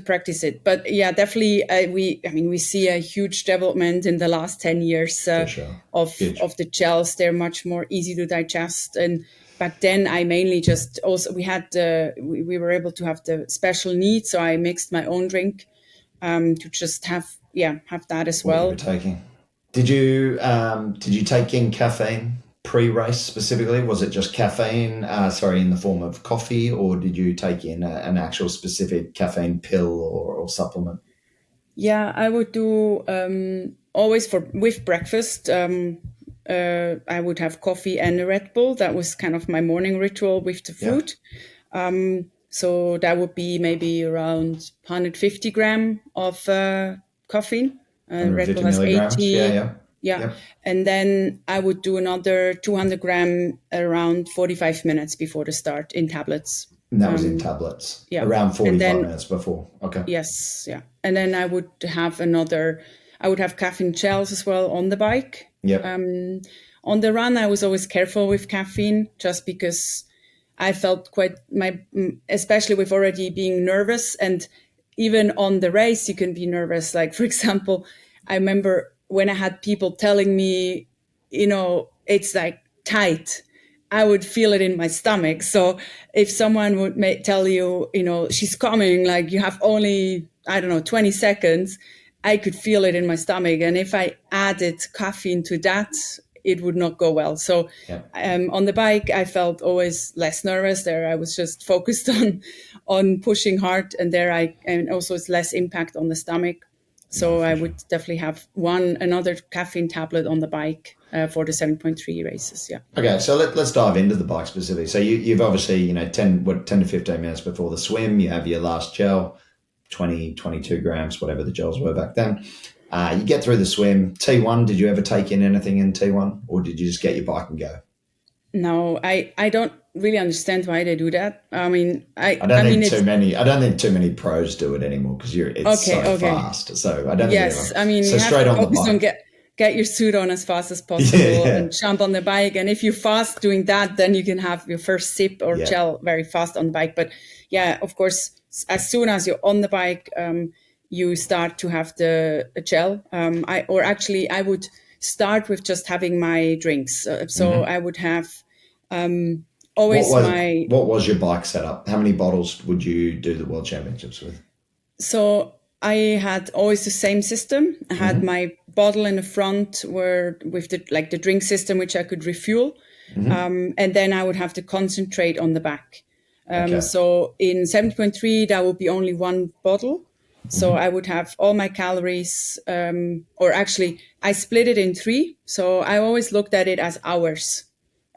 practice it. But yeah, definitely, we see a huge development in the last 10 years For sure. of Huge. the gels. They're much more easy to digest. And back then, I mainly just also we were able to have the special needs, so I mixed my own drink to just have that as What you well. were taking. Did you take in caffeine pre-race specifically? Was it just caffeine, in the form of coffee, or did you take in an actual specific caffeine pill or supplement? Yeah, I would do always with breakfast. I would have coffee and a Red Bull. That was kind of my morning ritual with the Yeah, food. So that would be maybe around 150 gram of caffeine. Red 150 Bull has milligrams. Yeah, 80. yeah, Yeah. yeah. And then I would do another 200 gram around 45 minutes before the start in tablets. And that was in tablets. Yeah. Around And 45 then, minutes before. Okay. yes, yeah. And then I would have caffeine gels as well on the bike. Yep. On the run, I was always careful with caffeine just because I felt especially with already being nervous, and even on the race, you can be nervous. Like, for example, I remember when I had people telling me, it's like tight, I would feel it in my stomach. So if someone would tell you, she's coming, like you have only, I don't know, 20 seconds, I could feel it in my stomach. And if I added caffeine to that, it would not go well. So Yeah. on the bike, I felt always less nervous. There, I was just focused on pushing hard, and and also it's less impact on the stomach. So I would definitely have another caffeine tablet on the bike for the 7.3 races. Yeah. Okay, so let's dive into the bike specifically. So you've obviously 10 to 15 minutes before the swim, you have your last gel, 20, 22 grams, whatever the gels were back then. You get through the swim. T1, did you ever take in anything in T1, or did you just get your bike and go? No, I don't really understand why they do that. I mean, I don't think too many pros do it anymore because it's so fast. So I don't think yes, I mean, so you straight have to on the focus bike. on get your suit on as fast as possible and jump on the bike. And if you're fast doing that, then you can have your first sip or gel very fast on the bike. But yeah, of course, as soon as you're on the bike, you start to have the gel. I would start with just having my drinks. So I would have always what was your bike setup? How many bottles would you do the World Championships with? So I had always the same system. I had my bottle in the front with the drink system, which I could refuel. And then I would have to concentrate on the back. So in 7.3, that would be only one bottle. So I would have all my calories, or actually I split it in 3. So I always looked at it as hours,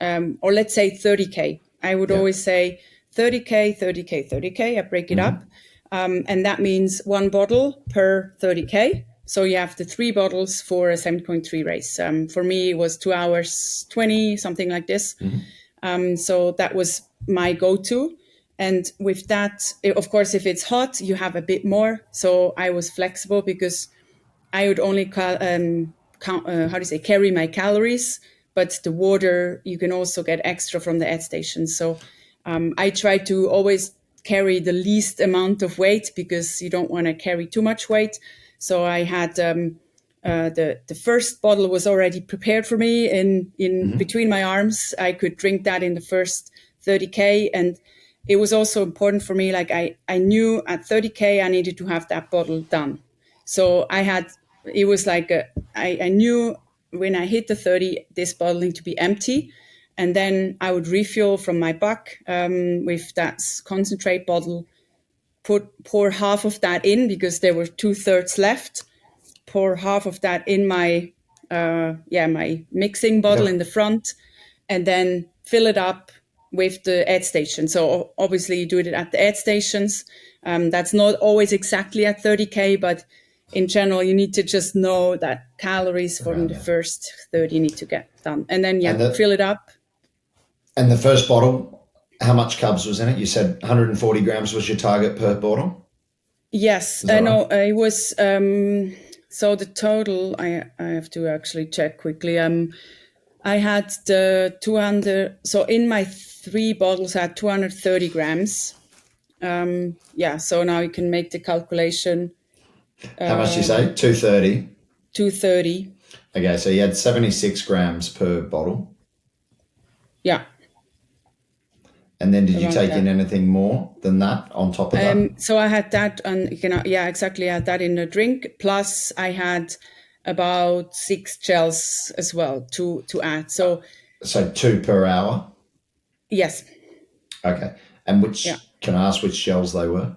or let's say 30K. I would always say 30K, 30K, 30K. I break it up. And that means one bottle per 30K. So you have the 3 bottles for a 7.3 race. For me, it was 2 hours 20, something like this. So that was my go-to. And with that, of course, if it's hot, you have a bit more. So I was flexible because I would only carry my calories, but the water, you can also get extra from the aid station. So I try to always carry the least amount of weight because you don't want to carry too much weight. So I had the first bottle was already prepared for me in between my arms. I could drink that in the first 30K. And it was also important for me. Like I knew at 30K, I needed to have that bottle done. So it was like I knew when I hit the 30, this bottle needed to be empty. And then I would refuel from my buck with that concentrate bottle, pour half of that in because there were 2/3 left, pour half of that in my mixing bottle in the front, and then fill it up with the aid station. So obviously you do it at the aid stations. That's not always exactly at 30K, but in general, you need to just know that calories from the first 30 need to get done. And then, fill it up. And the first bottle, how much carbs was in it? You said 140 grams was your target per bottle? Yes. No, it was... so the total, I have to actually check quickly. I had the 200... So in my 3 bottles, I had 230 grams. Yeah, so now you can make the calculation. How much do you say? 230. 230. Okay, so you had 76 grams per bottle. Yeah, And then did you around take in that. anything more than that on top of that? So I had that, and yeah, exactly. I had that in the drink. Plus, I had about 6 gels as well to add. So So 2 per hour? yes, Okay. And yeah. can I ask which gels they were?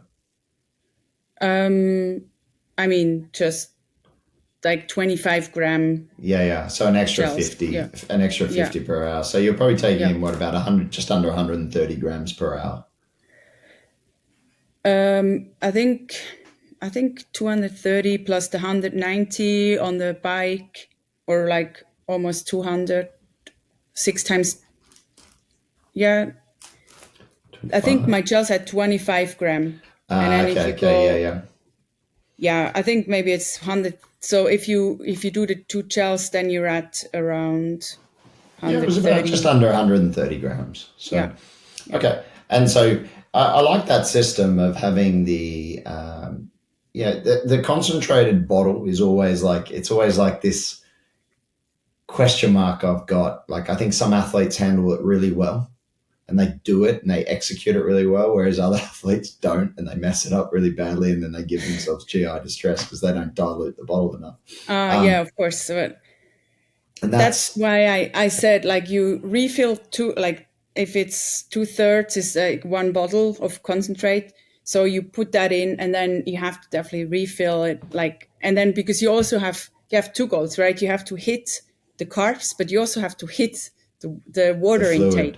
I mean, just like 25-gram Yeah. So an extra gels. 50, Yeah, an extra yeah, 50 per hour. So you're probably taking yeah. in what, about 100, just under 130 grams per hour. I think 230 plus the 190 on the bike, or like almost 200, 6 times. Yeah, I think 25. my gels had 25-gram. And Ah, then if okay, you okay, go, yeah. yeah, I think maybe it's 100. So if you do the 2 gels, then you're at around Yeah, it was about just 130. under 130 grams. So, Yeah, yeah. okay. And so I like that system of having the concentrated bottle is always like, it's always like this question mark I've got. Like, I think some athletes handle it really well and they do it and they execute it really well, whereas other athletes don't and they mess it up really badly and then they give themselves GI distress because they don't dilute the bottle enough. Yeah, of course. But And that's that's why I said, like, you refill two, like if it's 2/3 is like one bottle of concentrate. So you put that in, and then you have to definitely refill it. Like, and then because you have two goals, right? You have to hit the carbs, but you also have to hit the the water fluid. intake.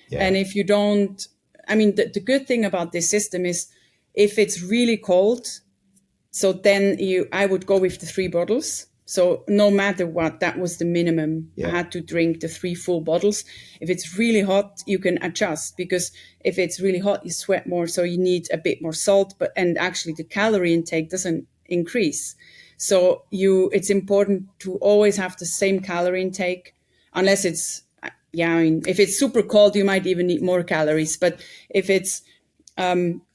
Yeah. And if you don't, I mean, the good thing about this system is if it's really cold, so then I would go with the 3 bottles. So no matter what, that was the minimum. I Yeah. had to drink the 3 full bottles. If it's really hot, you can adjust, because if it's really hot, you sweat more. So you need a bit more salt, and actually the calorie intake doesn't increase. So it's important to always have the same calorie intake, unless it's, yeah, I mean, if it's super cold, you might even need more calories. But if it's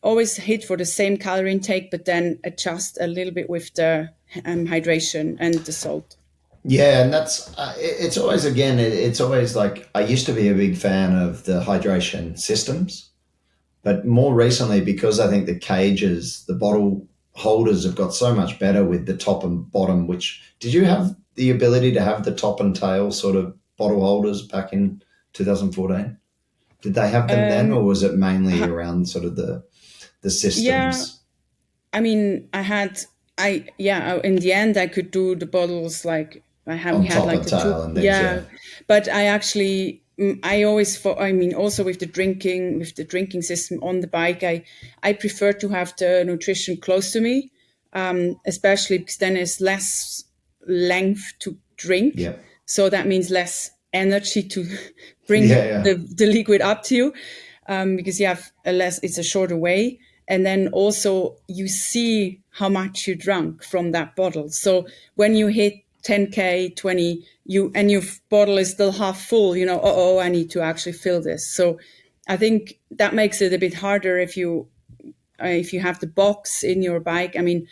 always hit for the same calorie intake, but then adjust a little bit with the hydration and the salt. Yeah, and that's it's always it's always like I used to be a big fan of the hydration systems, but more recently because I think the cages, the bottle holders have got so much better with the top and bottom. Which did you have the ability to have the top and tail sort of bottle holders back in 2014? Did they have them then, or was it mainly around sort of the Yeah, systems I mean, in the end, I could do the bottles like we on had top like and the two, tail and things? yeah, Yeah, but I actually, I always, I mean, also with the drinking system on the bike, I prefer to have the nutrition close to me, especially because then it's less length to drink. yeah, So that means less energy to yeah, bring yeah. the liquid up to you, because you have it's a shorter way. And then also you see how much you drank from that bottle. So when you hit 10K, 20, and your bottle is still half full, I need to actually fill this. So I think that makes it a bit harder if you have the box in your bike. I mean,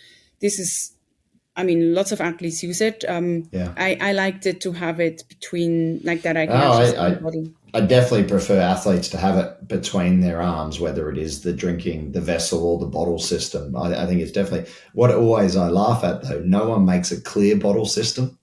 lots of athletes use it. Yeah. I liked it to have it between, like that. I can Oh, actually see the bottle. I definitely prefer athletes to have it between their arms, whether it is the drinking, the vessel, or the bottle system. I think it's definitely what always I laugh at though. No one makes a clear bottle system.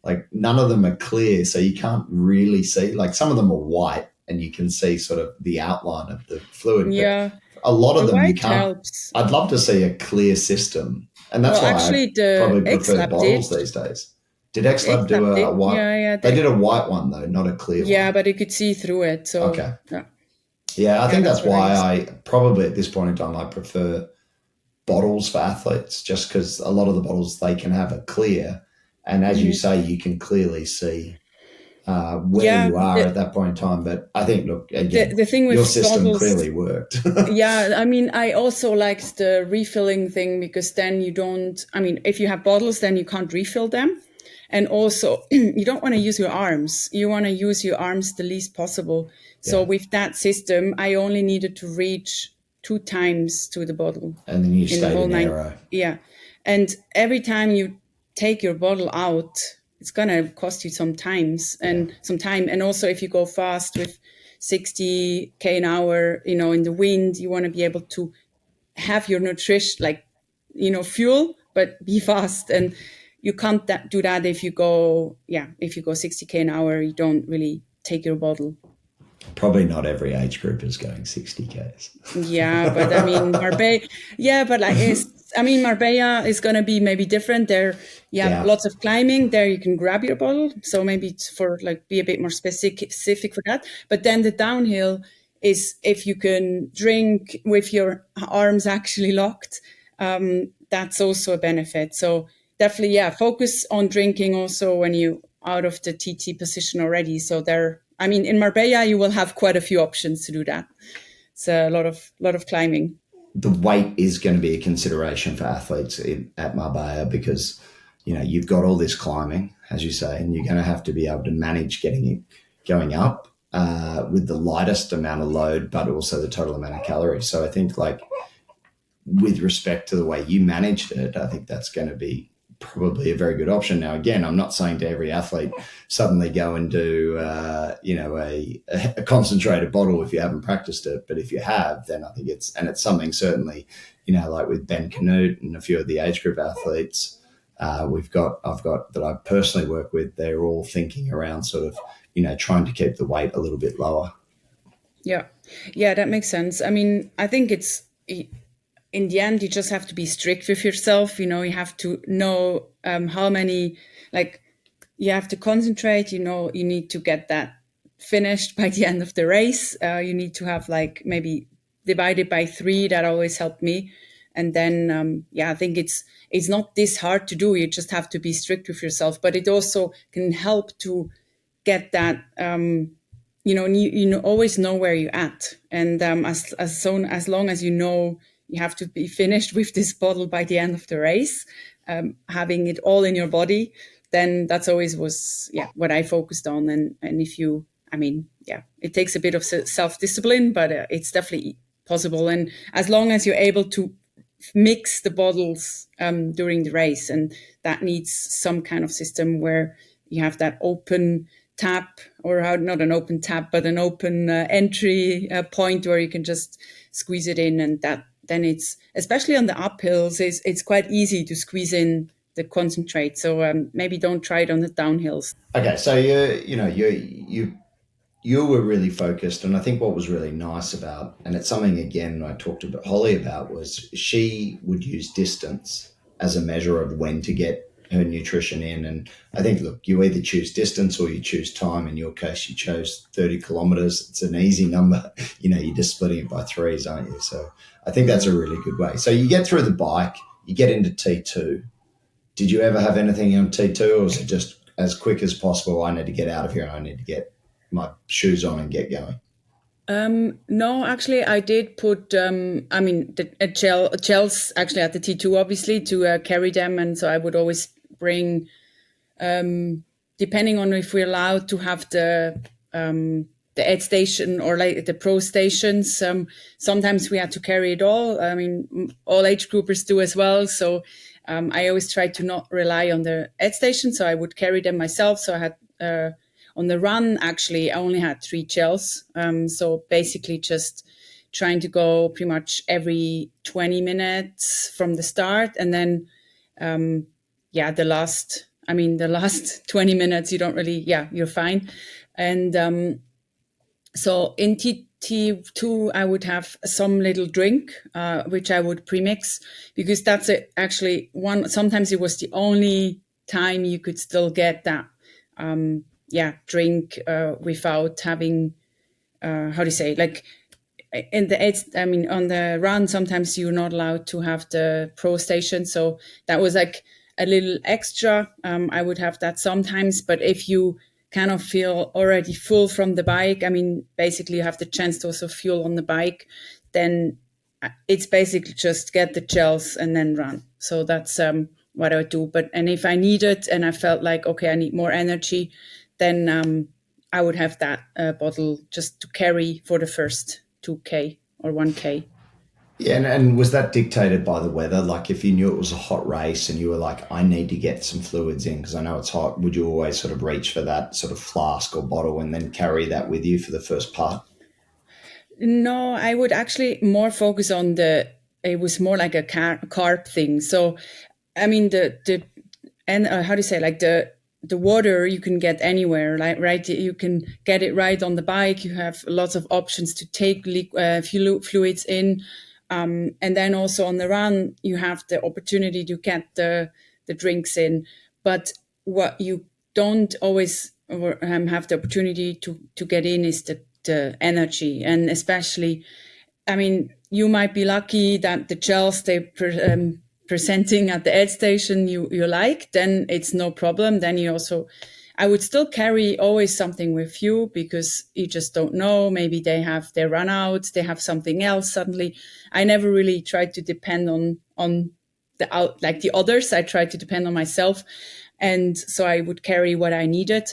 Like none of them are clear, so you can't really see. Like some of them are white, and you can see sort of the outline of the fluid, but Yeah, a lot of the them you white can't. helps. I'd love to see a clear system, and that's Well, why I actually, the probably prefer XLab bottles did. these days. Did XLab do XLab a did. white? Yeah, yeah, They did a white one though, not a clear yeah, one. but you could see through it. So Okay. yeah, Yeah, I yeah, think that's that's what I why used. I probably at this point in time I prefer bottles for athletes, just because a lot of the bottles they can have a clear, and as you Mhm. say, you can clearly see where Yeah, you are at that point in time. But I think, look, again, the thing your with system bottles. clearly worked. Yeah, I mean, I also liked the refilling thing, because then you don't. I mean, if you have bottles, then you can't refill them, and also you don't want to use your arms. You want to use your arms the least possible. So Yeah, with that system, I only needed to reach two times to the bottle. And then you in the stayed whole in nine. aero. Yeah. And every time you take your bottle out, it's going to cost you some times and some time. And also if you go fast with 60k an hour, you know, in the wind, you want to be able to have your nutrition, like, you know, fuel, but be fast. And you can't do that if you go 60k an hour, you don't really take your bottle. Probably not every age group is going 60Ks. Yeah, but I mean, Marbella, yeah, but like, I mean, Marbella is going to be maybe different. There, you have lots of climbing. There, you can grab your bottle. So maybe it's for like be a bit more specific for that. But then the downhill is if you can drink with your arms actually locked. That's also a benefit. So definitely, yeah, focus on drinking also when you out of the TT position already. So there, I mean, in Marbella, you will have quite a few options to do that. It's a lot of climbing. The weight is going to be a consideration for athletes at Marbella because, you know, you've got all this climbing, as you say, and you're going to have to be able to manage getting it going up with the lightest amount of load, but also the total amount of calories. So I think, like, with respect to the way you managed it, I think that's going to be probably a very good option. Now, again, I'm not saying to every athlete suddenly go and do, a concentrated bottle if you haven't practiced it. But if you have, then I think it's something certainly, you know, like with Ben Canute and a few of the age group athletes I've got that I personally work with, they're all thinking around sort of, you know, trying to keep the weight a little bit lower. Yeah. Yeah, that makes sense. I mean, I think it's, in the end, you just have to be strict with yourself. You know, you have to know how many, like, you have to concentrate. You know, you need to get that finished by the end of the race. You need to have like maybe divided by 3. That always helped me. And then, I think it's not this hard to do. You just have to be strict with yourself. But it also can help to get that. You know, always know where you're at, and as long as you know you have to be finished with this bottle by the end of the race, having it all in your body, then that's always was what I focused on. And if you, I mean, it takes a bit of self-discipline, but it's definitely possible. And as long as you're able to mix the bottles during the race, and that needs some kind of system where you have that open tap, or not an open tap, but an open entry point where you can just squeeze it in, and that then it's, especially on the uphills, it's quite easy to squeeze in the concentrate. So maybe don't try it on the downhills. Okay, so you were really focused, and I think what was really nice about, and it's something again I talked to Holly about, was she would use distance as a measure of when to get her nutrition in. And I think, look, you either choose distance or you choose time. In your case, you chose 30 kilometers. It's an easy number. You know, you're just splitting it by 3s, aren't you? So I think that's a really good way. So you get through the bike, you get into T2. Did you ever have anything on T2, or was it just as quick as possible? I need to get out of here and I need to get my shoes on and get going. No, actually, I did put, gels actually at the T2, obviously, to carry them. And so I would always bring, depending on if we're allowed to have the Ed station or like the pro stations. Sometimes we had to carry it all. I mean, all age groupers do as well. So I always try to not rely on the Ed station. So I would carry them myself. So I had... on the run, actually, I only had 3 gels. So basically just trying to go pretty much every 20 minutes from the start. And then, the last 20 minutes, you don't really, you're fine. And so in T2, I would have some little drink, which I would premix, because that's actually one, sometimes it was the only time you could still get that drink without having how do you say, like in the on the run, sometimes you're not allowed to have the pro station, so that was like a little extra. I would have that sometimes, but if you kind of feel already full from the bike, I mean, basically you have the chance to also fuel on the bike, then it's basically just get the gels and then run. So that's what I would do. And if I need it and I felt like, okay, I need more energy, then I would have that bottle just to carry for the first 2K or 1K. Yeah, and was that dictated by the weather? Like if you knew it was a hot race and you were like, I need to get some fluids in because I know it's hot, would you always sort of reach for that sort of flask or bottle and then carry that with you for the first part? No, I would actually more focus on it was more like a carb thing. So, I mean, and how do you say, like the water you can get anywhere, like, right? You can get it right on the bike. You have lots of options to take fluids in. And then also on the run, you have the opportunity to get the drinks in. But what you don't always have the opportunity to get in is the energy. And especially, I mean, you might be lucky that the gels presenting at the aid station you like, then it's no problem. Then you also, I would still carry always something with you because you just don't know. Maybe they run out, they have something else suddenly. I never really tried to depend on like the others. I tried to depend on myself. And so I would carry what I needed.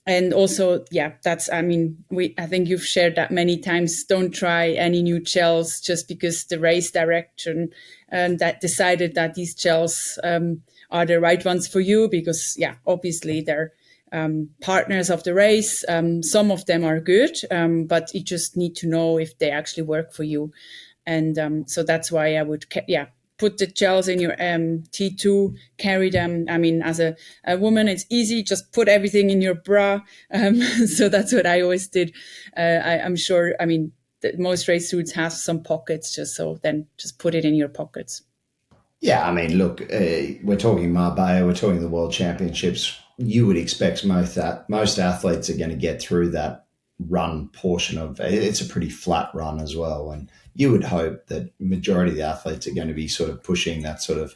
And also, yeah, I mean, I think you've shared that many times. Don't try any new gels just because the race direction that decided that these gels are the right ones for you, because yeah, obviously they're partners of the race. Some of them are good, but you just need to know if they actually work for you. And so that's why I would, put the gels in your T2, carry them. I mean, as a woman, it's easy. Just put everything in your bra. So that's what I always did. I'm sure, I mean, most race suits have some pockets, just put it in your pockets. Yeah, I mean, look, we're talking Marbella, we're talking the World Championships. You would expect most athletes are going to get through that run portion of it's a pretty flat run as well, and you would hope that majority of the athletes are going to be sort of pushing that sort of,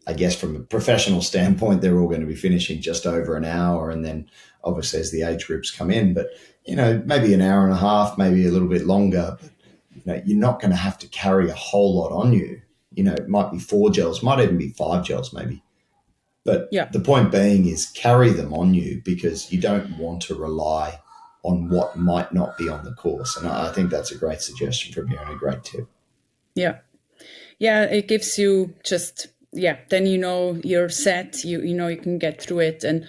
I guess from a professional standpoint, they're all going to be finishing just over an hour, and then obviously as the age groups come in, but maybe an hour and a half, maybe a little bit longer. But you're not going to have to carry a whole lot on you. It might be 4 gels, might even be 5 gels maybe. But Yeah. the point being is carry them on you because you don't want to rely on what might not be on the course. And I think that's a great suggestion from you and a great tip. Yeah. Yeah, it gives you just, then you're set, you can get through it. And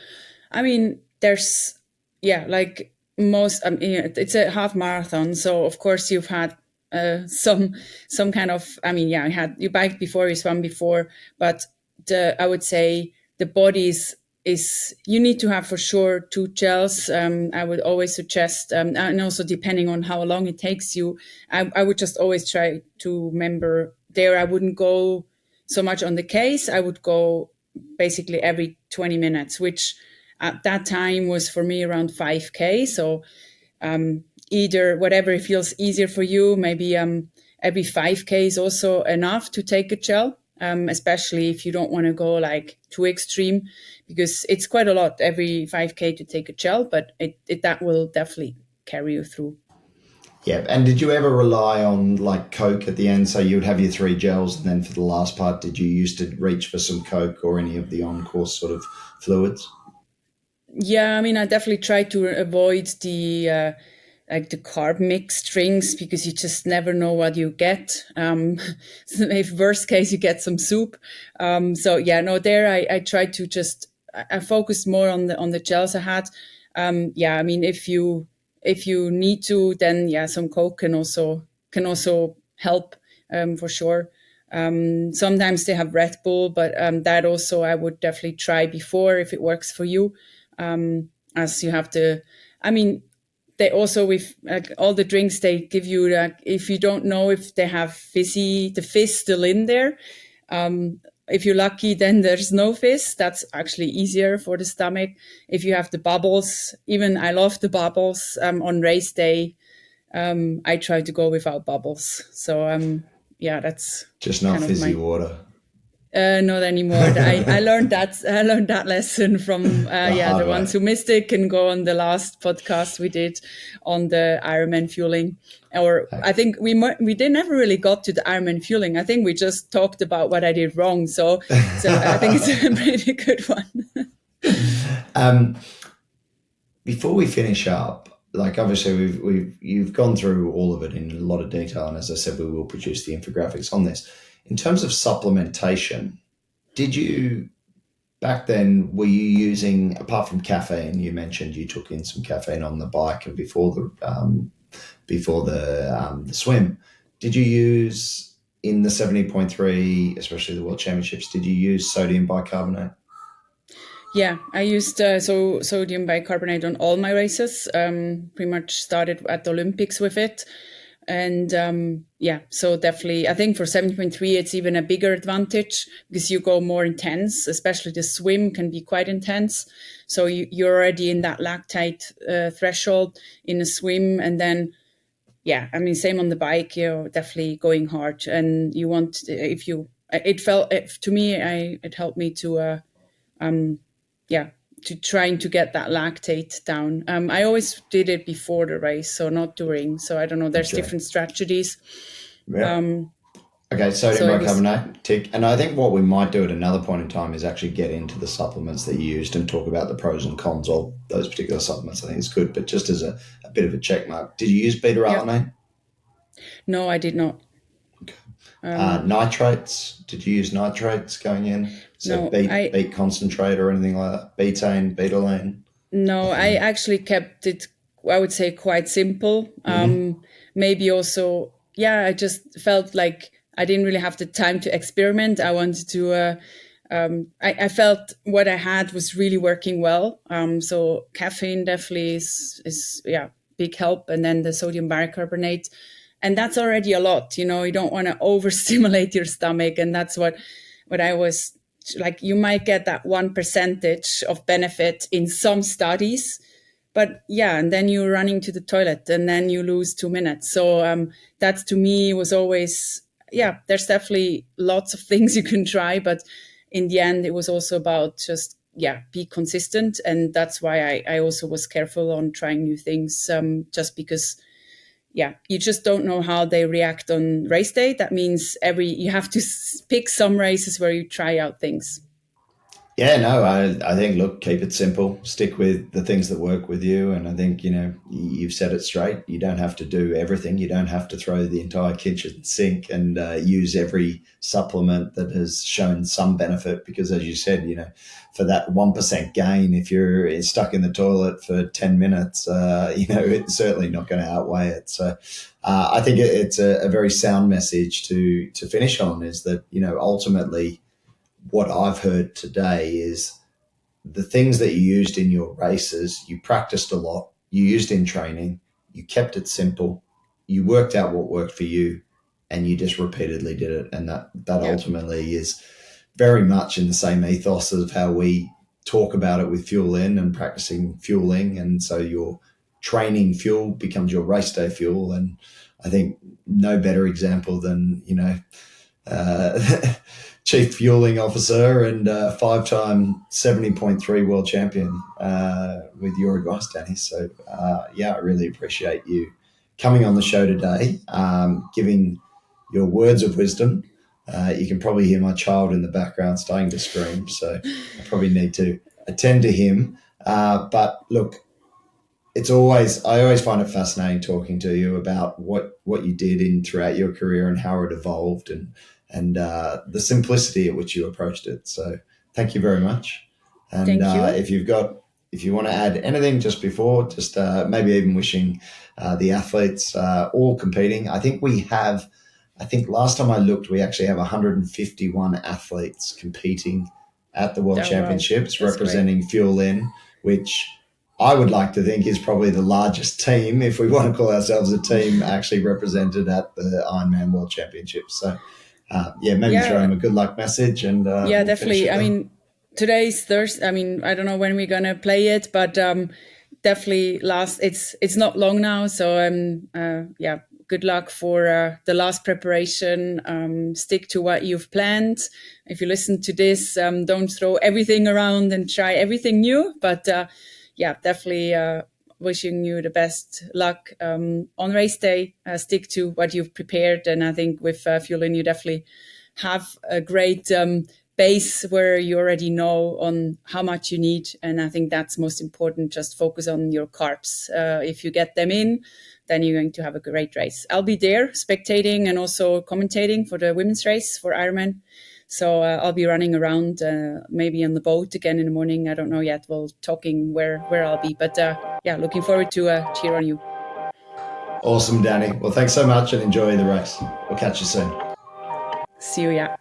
I mean, there's, like most, it's a half marathon. So of course you've had some kind of, I mean, you biked before, you swam before, but I would say the body is you need to have for sure 2 gels. I would always suggest, and also depending on how long it takes you, I would just always try to remember there. I wouldn't go so much on the case. I would go basically every 20 minutes, which at that time was for me around 5K. So either whatever it feels easier for you, maybe every 5K is also enough to take a gel. Especially if you don't want to go like too extreme, because it's quite a lot every 5K to take a gel, but that will definitely carry you through. Yeah. And did you ever rely on like Coke at the end? So you would have your 3 gels, and then for the last part, did you used to reach for some Coke or any of the on-course sort of fluids? Yeah, I mean, I definitely try to avoid the like the carb mixed drinks, because you just never know what you get. So if worst case, you get some soup. So yeah, no, there I try to just I focused more on the gels I had. I mean, if you need to, then some Coke can also help for sure. Sometimes they have Red Bull, but that also I would definitely try before if it works for you. As you have to, I mean, they also with like all the drinks they give you, like if you don't know if they have the fizz still in there. If you're lucky, then there's no fizz. That's actually easier for the stomach. If you have the bubbles, even I love the bubbles on race day. I try to go without bubbles. So that's Just not kind of fizzy my. water. Not anymore. I learned that. I learned that lesson from The hard the ones way. who missed it can go on the last podcast we did on the Ironman fueling. Or I think we did never really got to the Ironman fueling. I think we just talked about what I did wrong. So I think it's a pretty good one. Before we finish up, like obviously you've gone through all of it in a lot of detail, and as I said, we will produce the infographics on this. In terms of supplementation, did you back then were you using, apart from caffeine? You mentioned you took in some caffeine on the bike and before the swim. Did you use in the 70.3, especially the World Championships? Did you use sodium bicarbonate? Yeah, I used sodium bicarbonate on all my races. Pretty much started at the Olympics with it. And yeah, so definitely, I think for 7.3, it's even a bigger advantage because you go more intense, especially the swim can be quite intense. So you're already in that lactate threshold in a swim. And then, yeah, I mean, same on the bike, you're definitely going hard. And you want, if you, it felt, to me, it helped me to, yeah, to trying to get that lactate down. I always did it before the race, so not during. So I don't know. There's Okay. different strategies. Yeah. Okay, sodium So it was, bicarbonate, tick. And I think what we might do at another point in time is actually get into the supplements that you used and talk about the pros and cons of those particular supplements. I think it's good, but just as a bit of a check mark, did you use beta yeah. alanine? No, I did not. Nitrates, did you use nitrates going in? So No, beet concentrate or anything like that? Betaine, betalaine, no, I nothing. actually kept it, I would say, quite simple. Mm-hmm. Maybe also, yeah, I just felt like I didn't really have the time to experiment. I wanted to, I felt what I had was really working well. So caffeine definitely is yeah, big help. And then the sodium bicarbonate. And that's already a lot, you know, you don't want to overstimulate your stomach. And that's what I was like, you might get that 1% of benefit in some studies, but yeah, and then you're running to the toilet and then you lose 2 minutes. So that to me was always, yeah, there's definitely lots of things you can try, but in the end it was also about just, yeah, be consistent. And that's why I also was careful on trying new things, just because, yeah, you just don't know how they react on race day. That means you have to pick some races where you try out things. Yeah, no, I think, look, keep it simple, stick with the things that work with you. And I think, you've said it straight. You don't have to do everything. You don't have to throw the entire kitchen sink and use every supplement that has shown some benefit. Because as you said, for that 1% gain, if you're stuck in the toilet for 10 minutes, it's certainly not going to outweigh it. So I think it's a very sound message to finish on, is that, ultimately, what I've heard today is the things that you used in your races, you practiced a lot, you used in training, you kept it simple, you worked out what worked for you, and you just repeatedly did it. And that Yeah. ultimately is very much in the same ethos of how we talk about it with Fuel In and practicing fueling. And so your training fuel becomes your race day fuel. And I think no better example than, uh, chief fueling officer and five-time 70.3 world champion, with your advice, Danny. So, yeah, I really appreciate you coming on the show today, giving your words of wisdom. You can probably hear my child in the background starting to scream, so I probably need to attend to him. But look, I always find it fascinating talking to you about what you did in throughout your career and how it evolved, and the simplicity at which you approached it. So thank you very much. And Thank you. if you want to add anything just before, just maybe even wishing the athletes all competing. I think last time I looked, we actually have 151 athletes competing at the World Oh, wow. Championships That's great. representing Fuel In, which I would like to think is probably the largest team, if we want to call ourselves a team, actually represented at the Ironman World Championships. So, yeah, maybe throw Yeah. him a good luck message, and Yeah, we'll finish definitely. it I there. mean, today's Thursday. I mean, I don't know when we're gonna play it, but definitely last. It's not long now, so yeah. Good luck for the last preparation. Stick to what you've planned. If you listen to this, don't throw everything around and try everything new. But yeah, definitely wishing you the best luck on race day. Stick to what you've prepared, and I think with Fuelin, you definitely have a great base where you already know on how much you need. And I think that's most important. Just focus on your carbs. If you get them in, then you're going to have a great race. I'll be there spectating and also commentating for the women's race for Ironman. So I'll be running around, maybe on the boat again in the morning. I don't know yet. We'll talking where I'll be. But yeah, looking forward to cheer on you. Awesome, Danny. Well, thanks so much and enjoy the race. We'll catch you soon. See you, yeah.